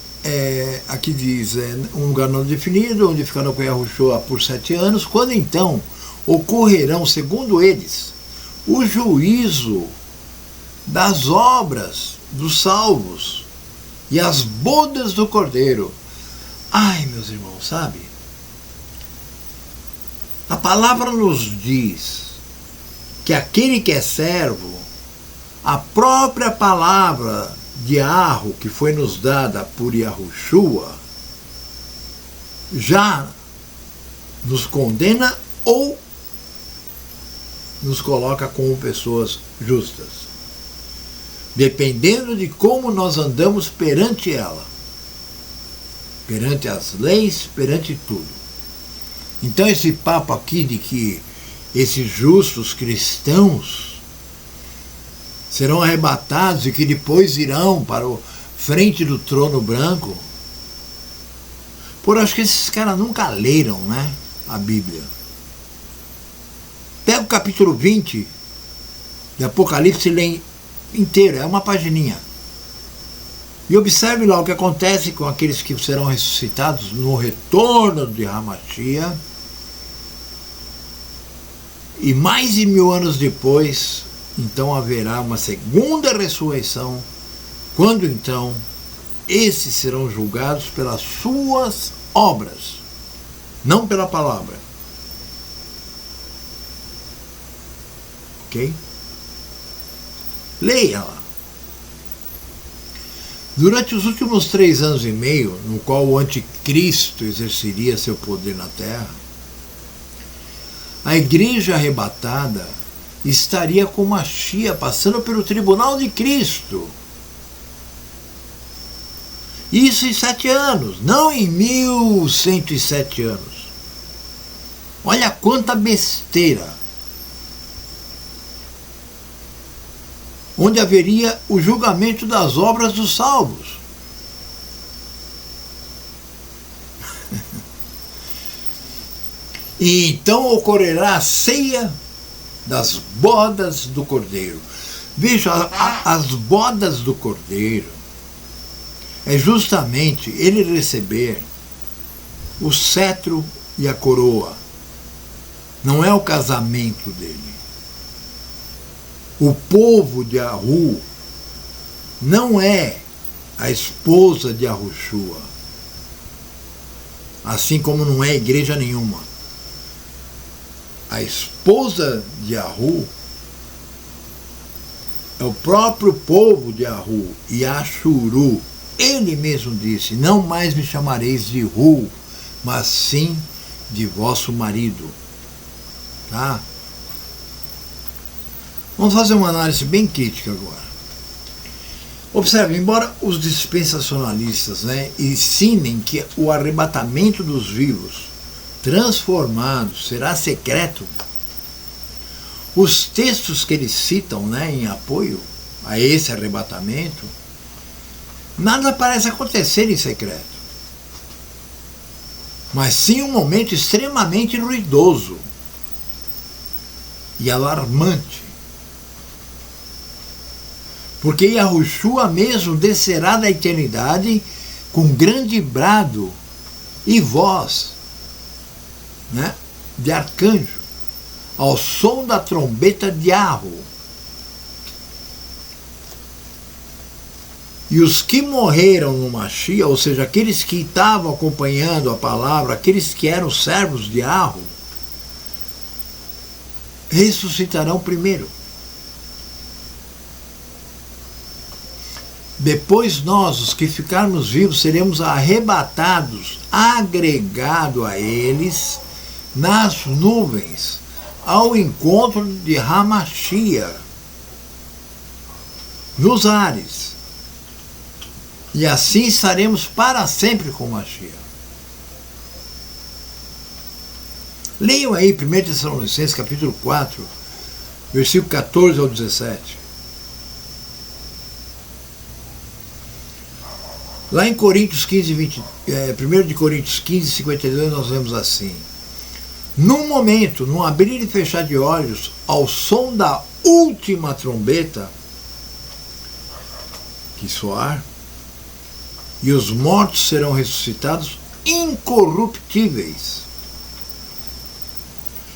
S1: aqui diz, um lugar não definido, onde ficaram com Yahushua por 7 anos, quando então ocorrerão, segundo eles, o juízo das obras dos salvos e as bodas do Cordeiro. Ai, meus irmãos, sabe? A palavra nos diz que aquele que é servo, a própria palavra de Arro que foi nos dada por Yahushua, já nos condena ou nos coloca como pessoas justas, dependendo de como nós andamos perante ela, perante as leis, perante tudo. Então esse papo aqui de que esses justos cristãos serão arrebatados e que depois irão para a frente do trono branco. Por acho que esses caras nunca leram, né, a Bíblia. Pega o capítulo 20 de Apocalipse e lê inteiro, é uma pagininha. E observe lá o que acontece com aqueles que serão ressuscitados no retorno de Hamashia. E mais de 1000 anos depois, então haverá uma segunda ressurreição, quando então esses serão julgados pelas suas obras, não pela palavra. Ok? Leia lá. Durante os últimos 3 anos e meio, no qual o anticristo exerceria seu poder na terra, a igreja arrebatada estaria com Machia passando pelo tribunal de Cristo. Isso em 7 anos, não em 1107 anos. Olha quanta besteira. Onde haveria o julgamento das obras dos salvos. E então ocorrerá a ceia das bodas do Cordeiro. Veja, as bodas do Cordeiro é justamente ele receber o cetro e a coroa. Não é o casamento dele. O povo de Ahu não é a esposa de Yahushua, assim como não é igreja nenhuma. A esposa de Ahu é o próprio povo de Ahu, Yashuru. Ele mesmo disse: não mais me chamareis de Hu, mas sim de vosso marido. Tá? Vamos fazer uma análise bem crítica agora. Observe, embora os dispensacionalistas, ensinem que o arrebatamento dos vivos transformados será secreto, os textos que eles citam, em apoio a esse arrebatamento, nada parece acontecer em secreto, mas sim um momento extremamente ruidoso e alarmante. Porque Yahushua mesmo descerá da eternidade com grande brado e voz, de arcanjo, ao som da trombeta de Yahu. E os que morreram no Machia, ou seja, aqueles que estavam acompanhando a palavra, aqueles que eram servos de Yahu, ressuscitarão primeiro. Depois nós, os que ficarmos vivos, seremos arrebatados, agregados a eles nas nuvens, ao encontro de Hamashia, nos ares. E assim estaremos para sempre com Machia. Leiam aí 1 Tessalonicenses capítulo 4, versículo 14 ao 17. Lá em Coríntios 15, 1 de Coríntios 15, 52, nós vemos assim: num momento, num abrir e fechar de olhos, ao som da última trombeta que soar, e os mortos serão ressuscitados incorruptíveis,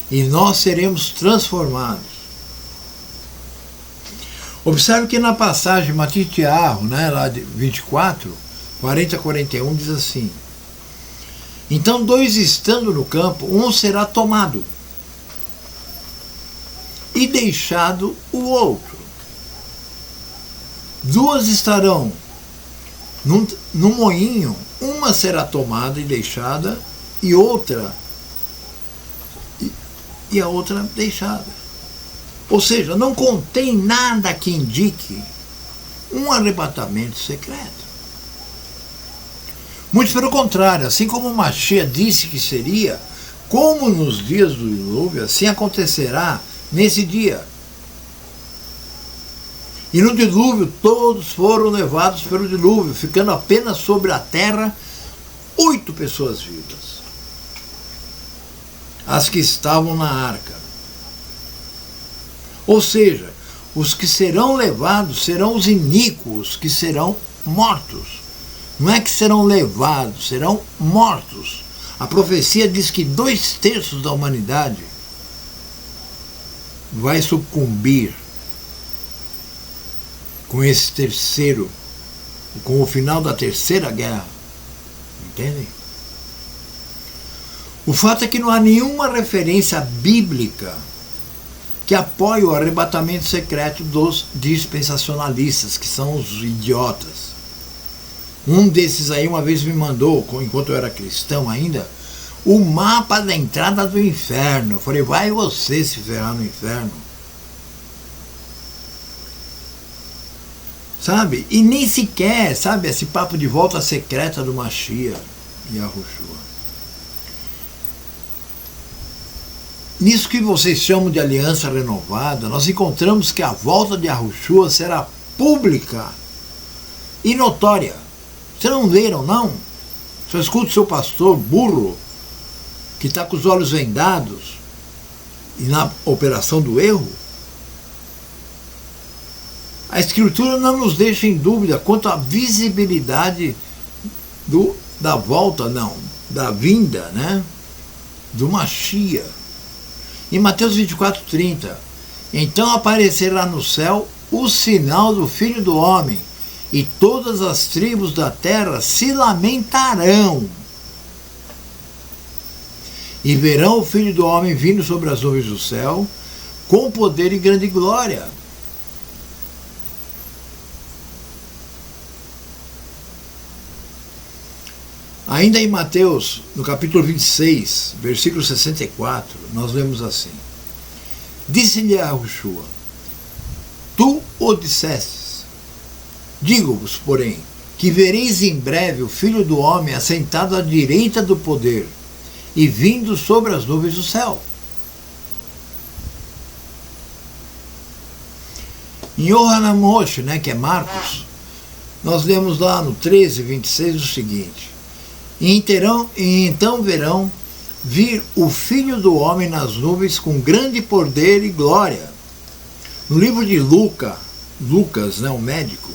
S1: e nós seremos transformados. Observe que na passagem Matitiarro, lá de 24, 40 a 41, diz assim: então 2 estando no campo, um será tomado e deixado o outro. 2 estarão num moinho, uma será tomada e deixada, e a outra deixada. Ou seja, não contém nada que indique um arrebatamento secreto. Muito pelo contrário, assim como Machia disse que seria, como nos dias do dilúvio, assim acontecerá nesse dia. E no dilúvio todos foram levados pelo dilúvio, ficando apenas sobre a terra 8 pessoas vivas, as que estavam na arca. Ou seja, os que serão levados serão os iníquos, que serão mortos. Não é que serão levados, serão mortos. A profecia diz que 2/3 da humanidade vai sucumbir com esse terceiro, com o final da terceira guerra. Entendem? O fato é que não há nenhuma referência bíblica que apoie o arrebatamento secreto dos dispensacionalistas, que são os idiotas. Um desses aí uma vez me mandou, enquanto eu era cristão ainda, o mapa da entrada do inferno. Eu falei, vai você se ferrar no inferno. Sabe? E nem sequer, sabe, esse papo de volta secreta do Mashiach e Yahushua. Nisso que vocês chamam de aliança renovada, nós encontramos que a volta de Yahushua será pública e notória. Vocês não leram, não? Só escuta o seu pastor burro, que está com os olhos vendados e na operação do erro? A Escritura não nos deixa em dúvida quanto à visibilidade da volta, não, da vinda, né, do Mashiach. Em Mateus 24:30, então aparecerá no céu o sinal do Filho do Homem, e todas as tribos da terra se lamentarão, e verão o Filho do Homem vindo sobre as nuvens do céu, com poder e grande glória. Ainda em Mateus, no capítulo 26, versículo 64, nós lemos assim: Disse-lhe a Yahushua, tu o dissestes, digo-vos, porém, que vereis em breve o Filho do Homem assentado à direita do poder e vindo sobre as nuvens do céu. Em Yohanan Moshe, né, que é Marcos, nós lemos lá no 13:26 o seguinte: E então verão vir o Filho do Homem nas nuvens com grande poder e glória. No livro de Lucas, né, o médico,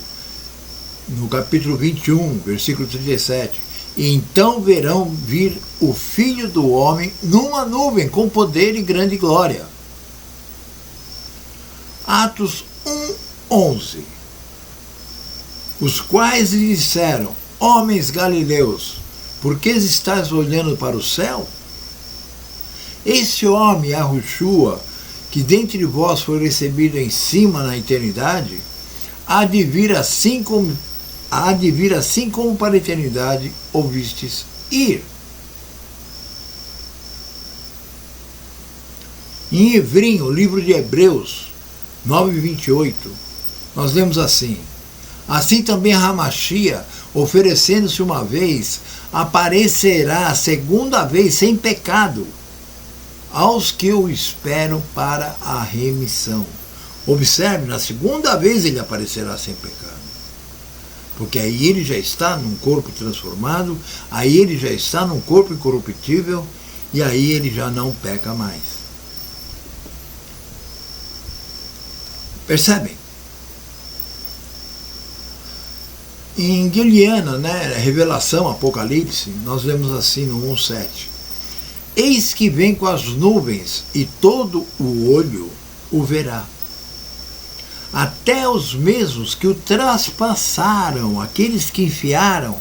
S1: no capítulo 21, versículo 37, e então verão vir o Filho do Homem numa nuvem com poder e grande glória. Atos 1:11. Os quais lhe disseram: Homens galileus, por que estás olhando para o céu? Esse homem, Yahushua, que dentre vós foi recebido em cima na eternidade, há de vir assim como para a eternidade ouvistes ir. Em Ivrim, o livro de Hebreus 9:28, nós lemos assim: Assim também Hamashiach, oferecendo-se uma vez, aparecerá a segunda vez sem pecado aos que o esperam para a remissão. Observe, na segunda vez ele aparecerá sem pecado, porque aí ele já está num corpo transformado, aí ele já está num corpo incorruptível, e aí ele já não peca mais. Percebem? Em Guiliana, né, Revelação, Apocalipse, nós lemos assim no 1:7. Eis que vem com as nuvens, e todo o olho o verá. Até os mesmos que o traspassaram, aqueles que enfiaram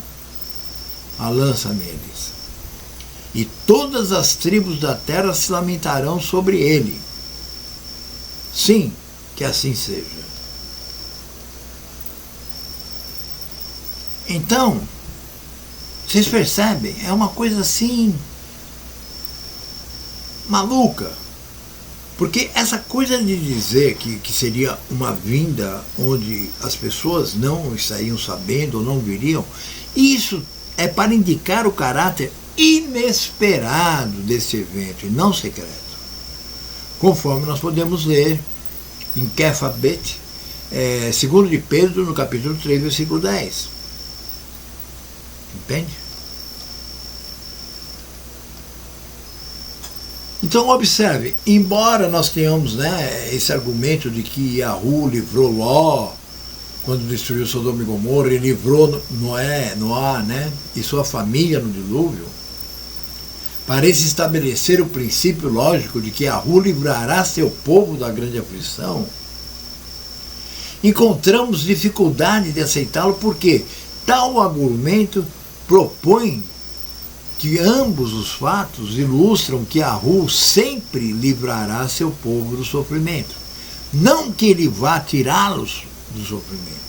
S1: a lança neles. E todas as tribos da terra se lamentarão sobre ele. Sim, que assim seja. Então, vocês percebem, é uma coisa assim maluca, porque essa coisa de dizer que seria uma vinda onde as pessoas não estariam sabendo ou não viriam, isso é para indicar o caráter inesperado desse evento e não secreto, conforme nós podemos ler em Kefabet, 2 de Pedro, no capítulo 3, versículo 10. Entende? Então observe, embora nós tenhamos, né, esse argumento de que Yahu livrou Ló quando destruiu Sodoma e Gomorra, ele livrou Noá, né, e sua família no dilúvio, parece estabelecer o princípio lógico de que Yahu livrará seu povo da grande aflição, encontramos dificuldade de aceitá-lo porque tal argumento propõe que ambos os fatos ilustram que Yahu sempre livrará seu povo do sofrimento, não que ele vá tirá-los do sofrimento.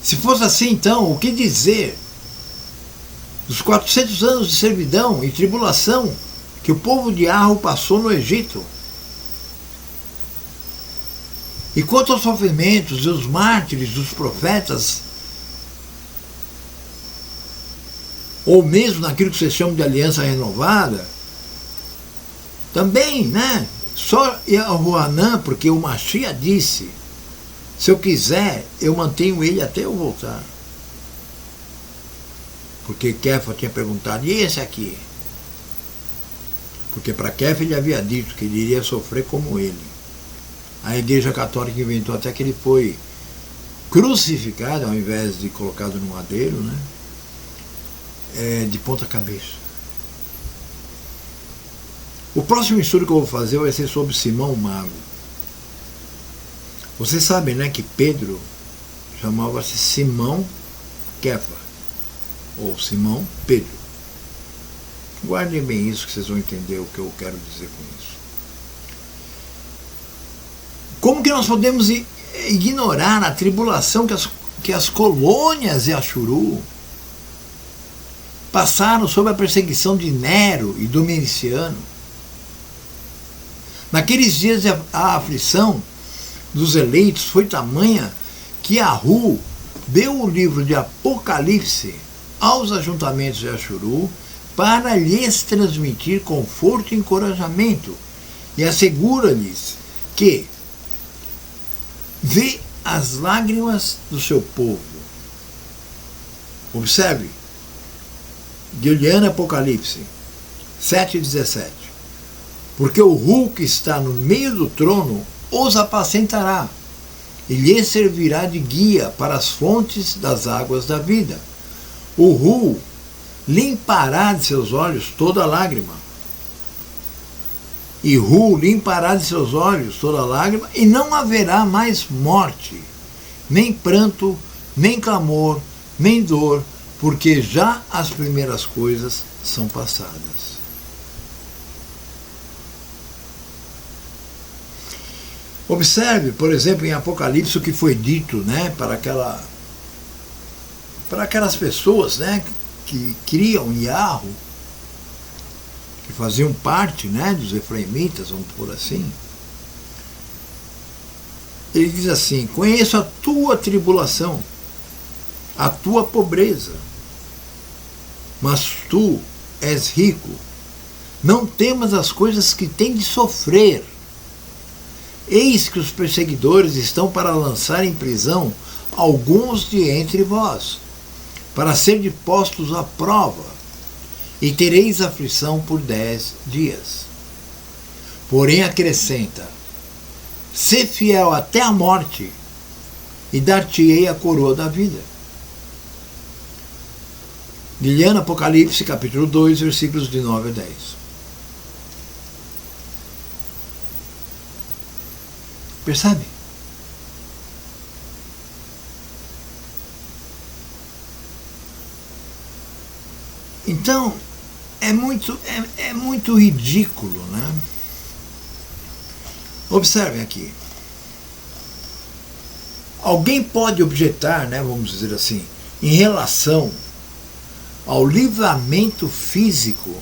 S1: Se fosse assim, então, o que dizer dos 400 anos de servidão e tribulação que o povo de Yahu passou no Egito? E quanto aos sofrimentos e os mártires dos profetas, ou mesmo naquilo que vocês chamam de aliança renovada, também, né? Só Yahuanã, porque o Mashiach disse, se eu quiser, eu mantenho ele até eu voltar. Porque Kefa tinha perguntado, e esse aqui? Porque para Kefa ele havia dito que ele iria sofrer como ele. A Igreja Católica inventou até que ele foi crucificado, ao invés de colocado no madeiro, né? De ponta cabeça. O próximo estudo que eu vou fazer vai ser sobre Simão o Mago. Vocês sabem, né, que Pedro chamava-se Simão Kefa, ou Simão Pedro. Guardem bem isso que vocês vão entender o que eu quero dizer com isso. Como que nós podemos ignorar a tribulação que as colônias de Ashuru passaram sob a perseguição de Nero e Dominiciano? Naqueles dias a aflição dos eleitos foi tamanha que Yahu deu o livro de Apocalipse aos ajuntamentos de Ashuru para lhes transmitir conforto e encorajamento, e assegura-lhes que vê as lágrimas do seu povo. Observe, Guilherme Apocalipse 7,17. Porque o Hu que está no meio do trono os apacentará, e lhes servirá de guia para as fontes das águas da vida. O Hu limpará de seus olhos toda lágrima. E Hu limpará de seus olhos toda lágrima, e não haverá mais morte, nem pranto, nem clamor, nem dor, porque já as primeiras coisas são passadas. Observe, por exemplo, em Apocalipse o que foi dito, né, para aquelas pessoas, né, que criam Yahu, que faziam parte, né, dos efraimitas, vamos por assim. Ele diz assim: conheço a tua tribulação, a tua pobreza, mas tu és rico. Não temas as coisas que tem de sofrer. Eis que os perseguidores estão para lançar em prisão alguns de entre vós, para serem postos à prova, e tereis aflição por 10 dias. Porém acrescenta: sê fiel até a morte, e dar-te-ei a coroa da vida. Guilherme Apocalipse, capítulo 2, versículos de 9 a 10. Percebe? Então, é muito ridículo, né? Observem aqui. Alguém pode objetar, né, vamos dizer assim, em relação ao livramento físico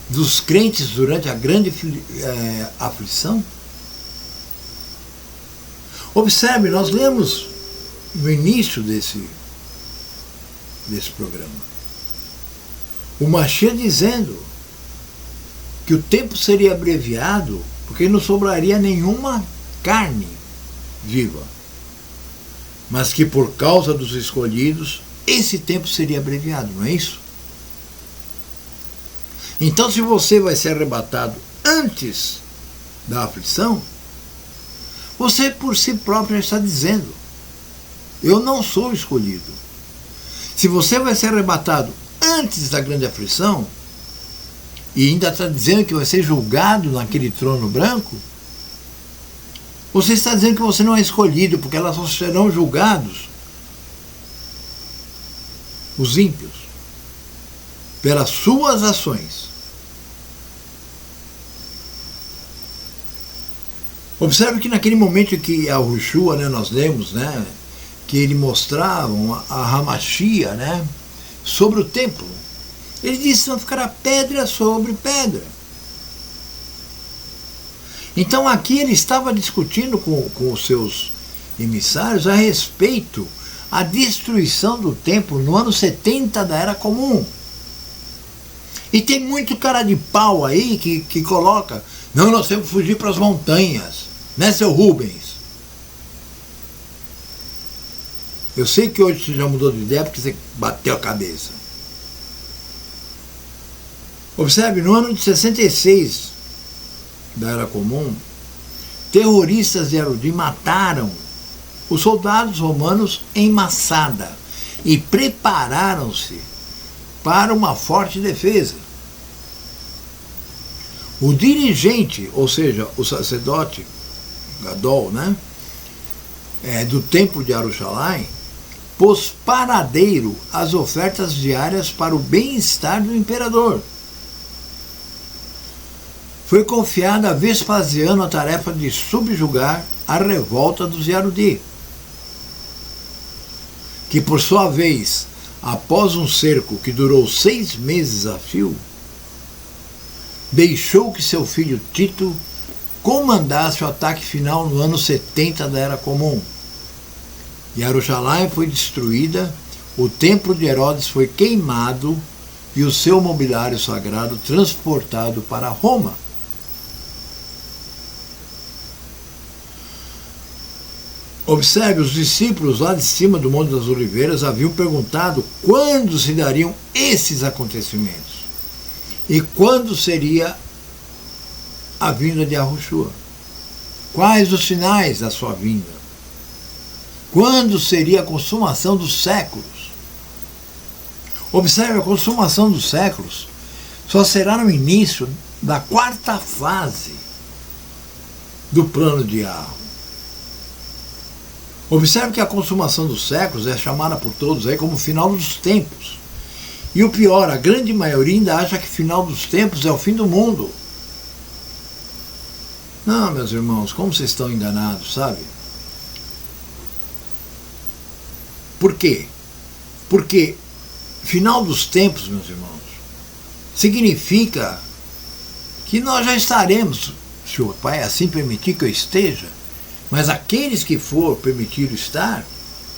S1: dos crentes durante a grande aflição? Observe, nós lemos no início desse programa o Mashiach dizendo que o tempo seria abreviado porque não sobraria nenhuma carne viva, mas que por causa dos escolhidos esse tempo seria abreviado, não é isso? Então, se você vai ser arrebatado antes da aflição, você por si próprio já está dizendo: eu não sou escolhido. Se você vai ser arrebatado antes da grande aflição, e ainda está dizendo que vai ser julgado naquele trono branco, você está dizendo que você não é escolhido, porque elas só serão julgados, os ímpios, pelas suas ações. Observe que naquele momento que a Yahushua, nós lemos, que ele mostrava a Hamashia, sobre o templo, ele disse: não ficará pedra sobre pedra. Então aqui ele estava discutindo com os seus emissários a respeito da destruição do templo no ano 70 da Era Comum. E tem muito cara de pau aí que coloca: não, nós temos que fugir para as montanhas, né, seu Rubens? Eu sei que hoje você já mudou de ideia porque você bateu a cabeça. Observe, no ano de 66 da Era Comum, terroristas de Yarudi mataram os soldados romanos em Massada e prepararam-se para uma forte defesa. O dirigente, ou seja, o sacerdote Gadol, do templo de Jerusalém, pôs paradeiro às ofertas diárias para o bem-estar do imperador. Foi confiada a Vespasiano a tarefa de subjugar a revolta dos Yarudi, que por sua vez, após um cerco que durou 6 meses a fio, deixou que seu filho Tito comandasse o ataque final no ano 70 da Era Comum. Jerusalém foi destruída, o templo de Herodes foi queimado e o seu mobiliário sagrado transportado para Roma. Observe, os discípulos lá de cima do Monte das Oliveiras haviam perguntado quando se dariam esses acontecimentos e quando seria a vinda de Yahushua. Quais os sinais da sua vinda? Quando seria a consumação dos séculos? Observe, a consumação dos séculos só será no início da 4ª fase do plano de Yahweh. Observe que a consumação dos séculos é chamada por todos aí como o final dos tempos. E o pior, a grande maioria ainda acha que o final dos tempos é o fim do mundo. Não, meus irmãos, como vocês estão enganados, sabe? Por quê? Porque final dos tempos, meus irmãos, significa que nós já estaremos, se o Pai assim permitir que eu esteja, mas aqueles que for permitido estar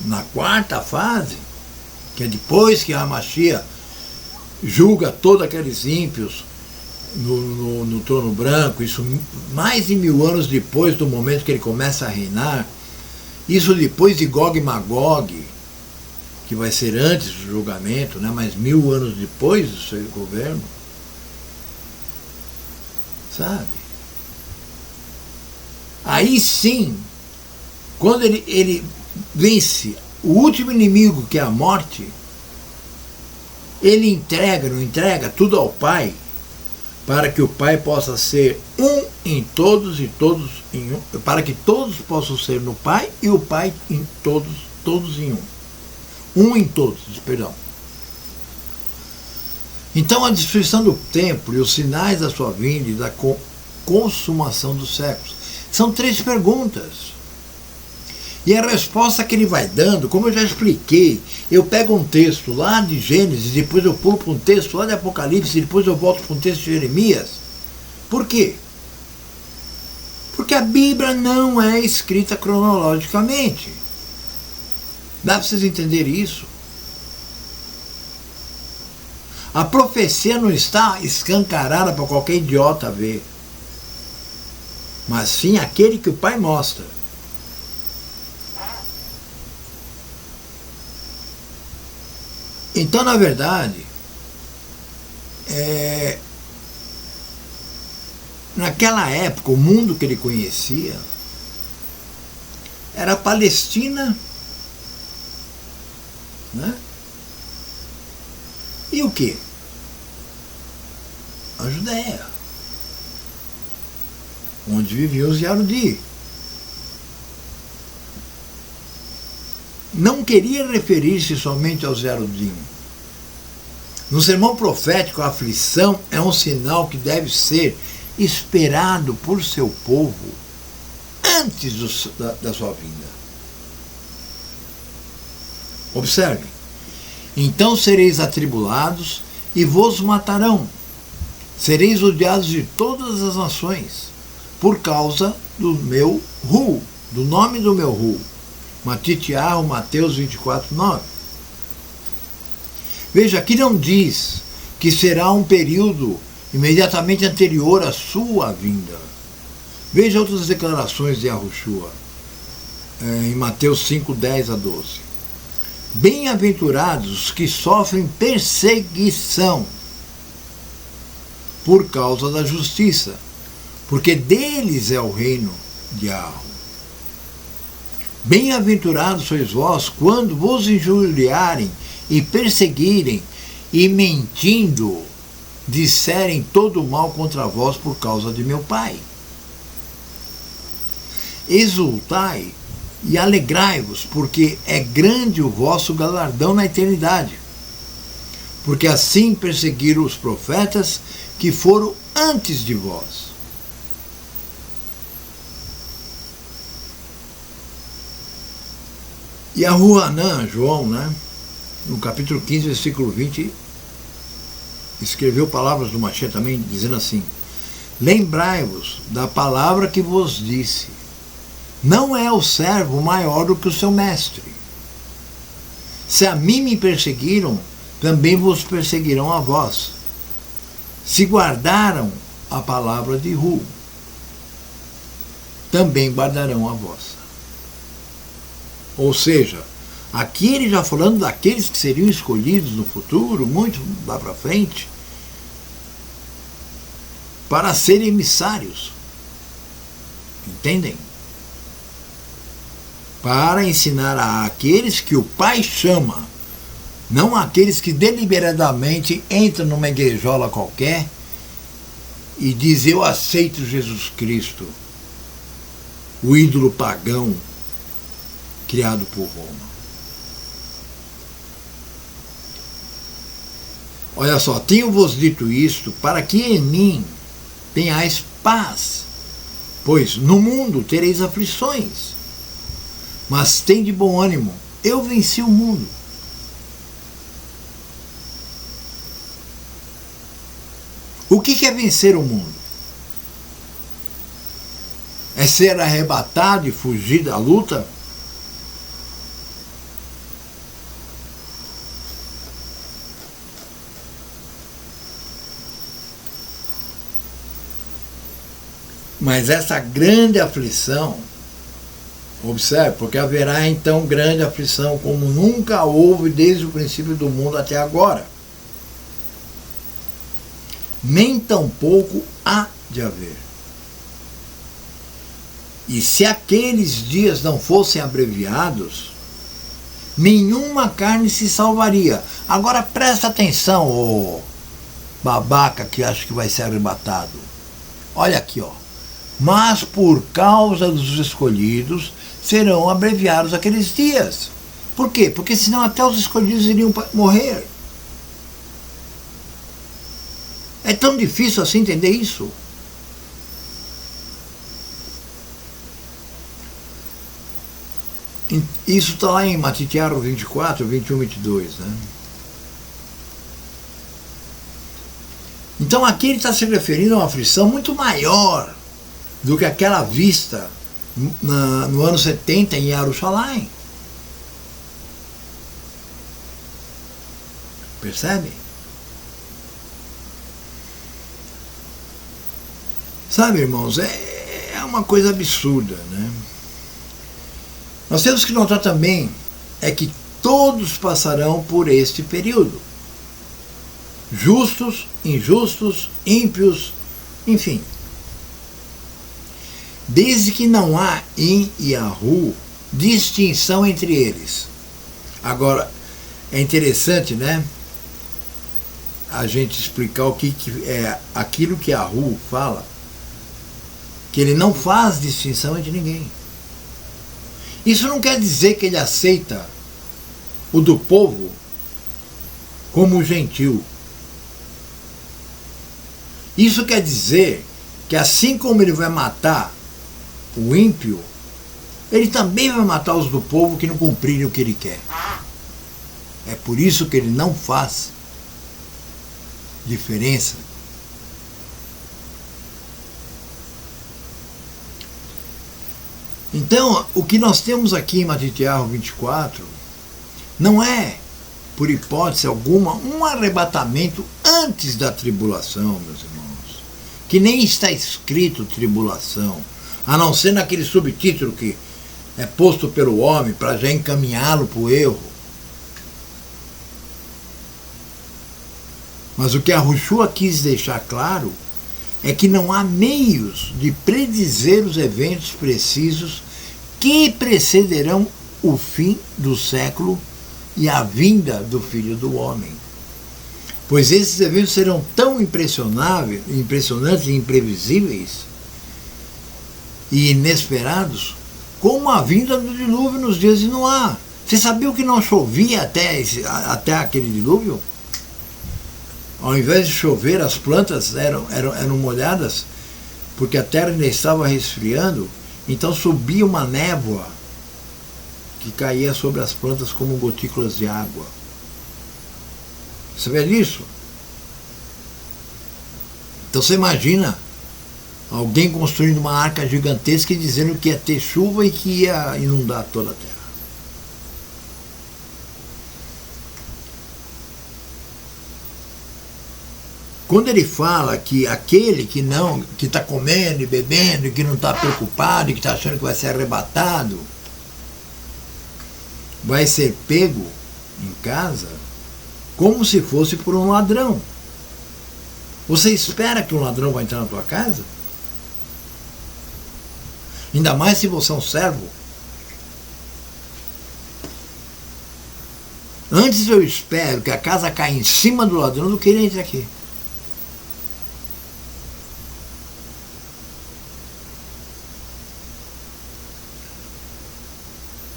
S1: na 4ª fase, que é depois que a Hamashia julga todos aqueles ímpios no trono branco, isso mais de 1000 anos depois do momento que ele começa a reinar, isso depois de Gog e Magog, que vai ser antes do julgamento, mas 1000 anos depois do seu governo, sabe? Aí sim, quando ele vence o último inimigo, que é a morte, ele não entrega tudo ao Pai, para que o Pai possa ser um em todos e todos em um, para que todos possam ser no Pai e o Pai em todos em um. Um em todos, perdão. Então a destruição do templo e os sinais da sua vinda e da consumação dos séculos são 3 perguntas. E a resposta que ele vai dando, como eu já expliquei, eu pego um texto lá de Gênesis, depois eu pulo para um texto lá de Apocalipse, depois eu volto para um texto de Jeremias. Por quê? Porque a Bíblia não é escrita cronologicamente. Dá para vocês entenderem isso? A profecia não está escancarada para qualquer idiota ver, mas sim aquele que o Pai mostra. Então, na verdade, naquela época, o mundo que ele conhecia era a Palestina, né? E o quê? A Judéia, onde viviam os Yarudi. Não queria referir-se somente aos Yarudim. No sermão profético, a aflição é um sinal que deve ser esperado por seu povo antes da sua vinda. Observe. Então sereis atribulados e vos matarão. Sereis odiados de todas as nações, por causa do meu Ru, do nome do meu Ru. Matitiahu, Mateus 24, 9. Veja, aqui não diz que será um período imediatamente anterior à sua vinda. Veja outras declarações de Yahushua, em Mateus 5, 10 a 12. Bem-aventurados os que sofrem perseguição por causa da justiça, porque deles é o reino de Yahweh. Bem-aventurados sois vós quando vos injuriarem e perseguirem e mentindo disserem todo o mal contra vós por causa de meu Pai. Exultai e alegrai-vos, porque é grande o vosso galardão na eternidade. Porque assim perseguiram os profetas que foram antes de vós. E Yahuanã, João, no capítulo 15, versículo 20, escreveu palavras do Mashiach também, dizendo assim: lembrai-vos da palavra que vos disse, não é o servo maior do que o seu mestre. Se a mim me perseguiram, também vos perseguirão a vós. Se guardaram a palavra de Ru, também guardarão a vossa. Ou seja, aqui ele já falando daqueles que seriam escolhidos no futuro, muito lá para frente, para serem emissários. Entendem? Para ensinar àqueles que o Pai chama, não aqueles que deliberadamente entram numa igrejola qualquer e dizem: eu aceito Jesus Cristo, o ídolo pagão criado por Roma. Olha só, tenho-vos dito isto para que em mim tenhais paz, pois no mundo tereis aflições, mas tem de bom ânimo, eu venci o mundo. O que é vencer o mundo? É ser arrebatado e fugir da luta? Mas essa grande aflição, observe, porque haverá então grande aflição como nunca houve desde o princípio do mundo até agora. Nem tampouco há de haver. E se aqueles dias não fossem abreviados, nenhuma carne se salvaria. Agora presta atenção, ô babaca que acha que vai ser arrebatado. Olha aqui, ó. Mas por causa dos escolhidos serão abreviados aqueles dias. Por quê? Porque senão até os escolhidos iriam morrer. É tão difícil assim entender isso? Isso está lá em Matitiahu 24, 21, 22, Então aqui ele está se referindo a uma aflição muito maior do que aquela vista no ano 70 em Jerusalém. Percebe? Sabe, irmãos, é uma coisa absurda, né? Nós temos que notar também que todos passarão por este período. Justos, injustos, ímpios, enfim. Desde que não há em Yahu distinção entre eles. Agora, é interessante, né, a gente explicar o que é aquilo que Yahu fala, que ele não faz distinção entre ninguém. Isso não quer dizer que ele aceita o do povo como gentil. Isso quer dizer que assim como ele vai matar o ímpio, ele também vai matar os do povo que não cumprirem o que ele quer. É por isso que ele não faz diferença. Então, o que nós temos aqui em Matityahu 24 não é, por hipótese alguma, um arrebatamento antes da tribulação, meus irmãos. Que nem está escrito tribulação, a não ser naquele subtítulo que é posto pelo homem para já encaminhá-lo para o erro. Mas o que a Yahushua quis deixar claro é que não há meios de predizer os eventos precisos que precederão o fim do século e a vinda do Filho do Homem. Pois esses eventos serão tão impressionantes e imprevisíveis e inesperados como a vinda do dilúvio nos dias de Noá. Você sabia que não chovia até aquele dilúvio? Ao invés de chover, as plantas eram molhadas, porque a terra ainda estava resfriando, então subia uma névoa que caía sobre as plantas como gotículas de água. Você vê disso? Então você imagina alguém construindo uma arca gigantesca e dizendo que ia ter chuva e que ia inundar toda a terra. Quando ele fala que aquele que está comendo e bebendo, e que não está preocupado, e que está achando que vai ser arrebatado, vai ser pego em casa como se fosse por um ladrão. Você espera que um ladrão vai entrar na tua casa? Ainda mais se você é um servo. Antes eu espero que a casa caia em cima do ladrão do que ele entre aqui.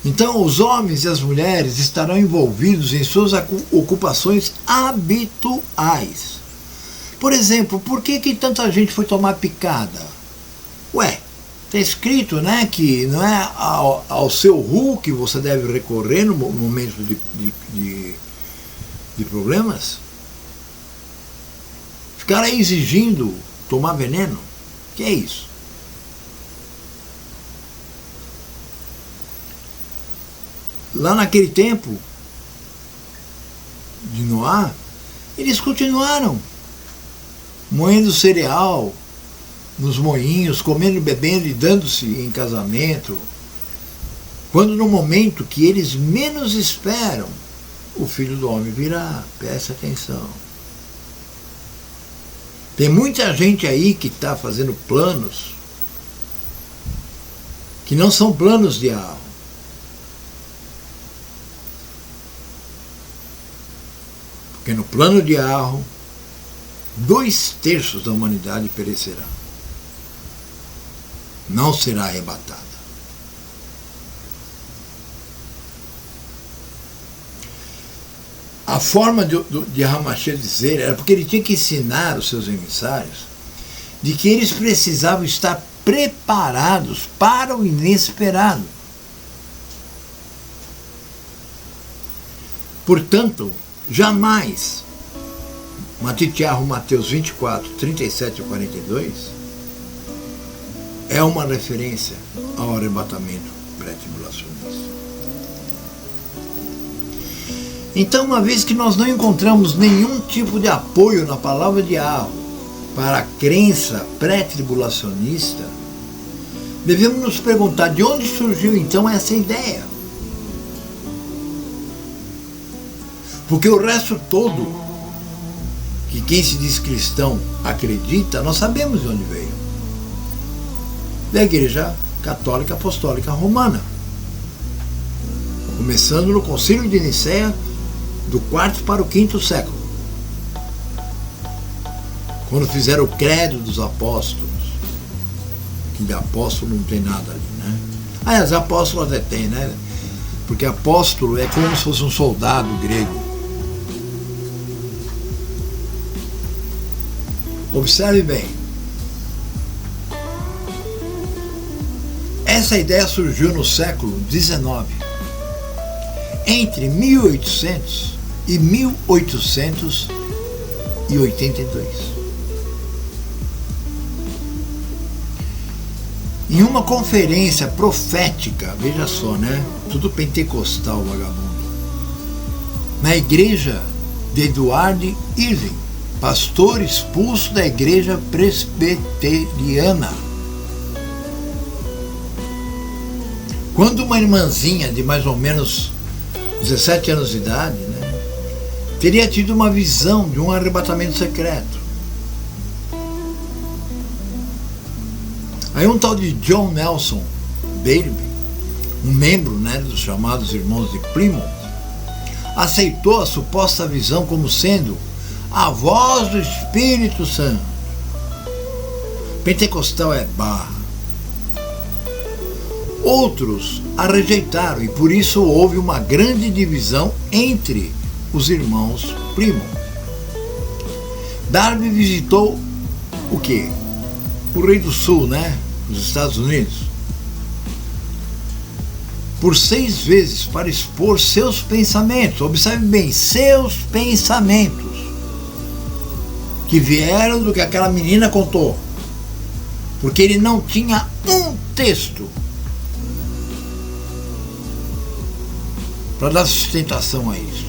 S1: Então, os homens e as mulheres estarão envolvidos em suas ocupações habituais. Por exemplo, por que tanta gente foi tomar picada? Ué, está escrito, né, que não é ao seu ru que você deve recorrer no momento de problemas? Ficar aí exigindo tomar veneno? Que é isso? Lá naquele tempo de Noá, eles continuaram moendo cereal nos moinhos, comendo, bebendo e dando-se em casamento, quando no momento que eles menos esperam, o Filho do Homem virá. Presta atenção. Tem muita gente aí que está fazendo planos que não são planos de alma. Porque no plano de Arro, 2/3 da humanidade perecerá. Não será arrebatada. A forma de Ramachê dizer era porque ele tinha que ensinar os seus emissários de que eles precisavam estar preparados para o inesperado. Portanto, jamais, Matityahu, Mateus 24, 37 e 42, é uma referência ao arrebatamento pré-tribulacionista. Então, uma vez que nós não encontramos nenhum tipo de apoio na palavra de Arro para a crença pré-tribulacionista, devemos nos perguntar de onde surgiu então essa ideia. Porque o resto todo, que quem se diz cristão acredita, nós sabemos de onde veio. Da Igreja Católica Apostólica Romana. Começando no Concílio de Nicéia, do 4º para o 5º século. Quando fizeram o credo dos apóstolos, que de apóstolo não tem nada ali, né? As apóstolos até tem, né? Porque apóstolo é como se fosse um soldado grego. Observe bem. Essa ideia surgiu no século XIX, entre 1800 e 1882. Em uma conferência profética, veja só, né? Tudo pentecostal, vagabundo. Na igreja de Edward Irving, pastor expulso da igreja presbiteriana. Quando uma irmãzinha de mais ou menos 17 anos de idade, né, teria tido uma visão de um arrebatamento secreto. Aí um tal de John Nelson Darby, um membro, né, dos chamados Irmãos de Plymouth, aceitou a suposta visão como sendo a voz do Espírito Santo. Pentecostal é barra. Outros a rejeitaram e por isso houve uma grande divisão entre os irmãos Plymouth. Darby visitou o quê? O Rei do Sul, né? Os Estados Unidos, por 6 vezes para expor seus pensamentos. Observe bem, seus pensamentos, que vieram do que aquela menina contou, porque ele não tinha um texto para dar sustentação a isso,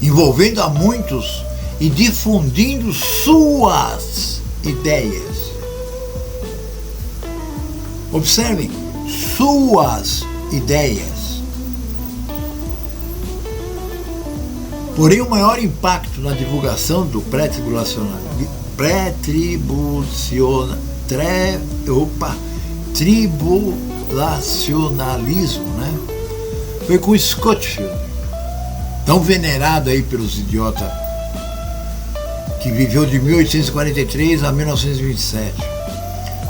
S1: envolvendo a muitos e difundindo suas ideias. Observem, suas ideias. Porém, o maior impacto na divulgação do tribulacionalismo, né, foi com Scofield, tão venerado aí pelos idiotas, que viveu de 1843 a 1927,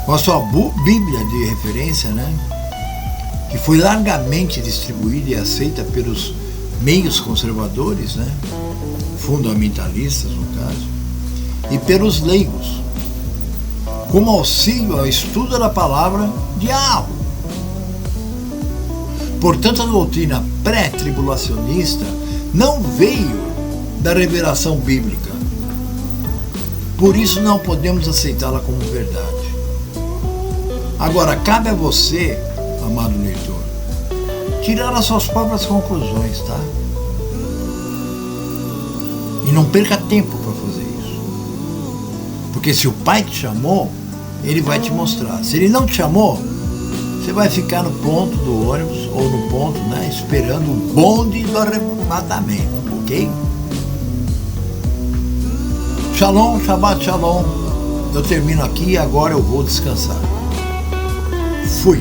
S1: com a sua Bíblia de referência, né, que foi largamente distribuída e aceita pelos meios conservadores, né, fundamentalistas no caso, e pelos leigos, como auxílio ao estudo da palavra diabo. Portanto, a doutrina pré-tribulacionista não veio da revelação bíblica. Por isso não podemos aceitá-la como verdade. Agora, cabe a você, amado leitor, tirar as suas próprias conclusões, tá? E não perca tempo para fazer isso. Porque se o Pai te chamou, Ele vai te mostrar. Se Ele não te chamou, você vai ficar no ponto do ônibus ou no ponto, né, esperando o bonde do arrebatamento, ok? Shalom, Shabbat Shalom. Eu termino aqui e agora eu vou descansar. Fui.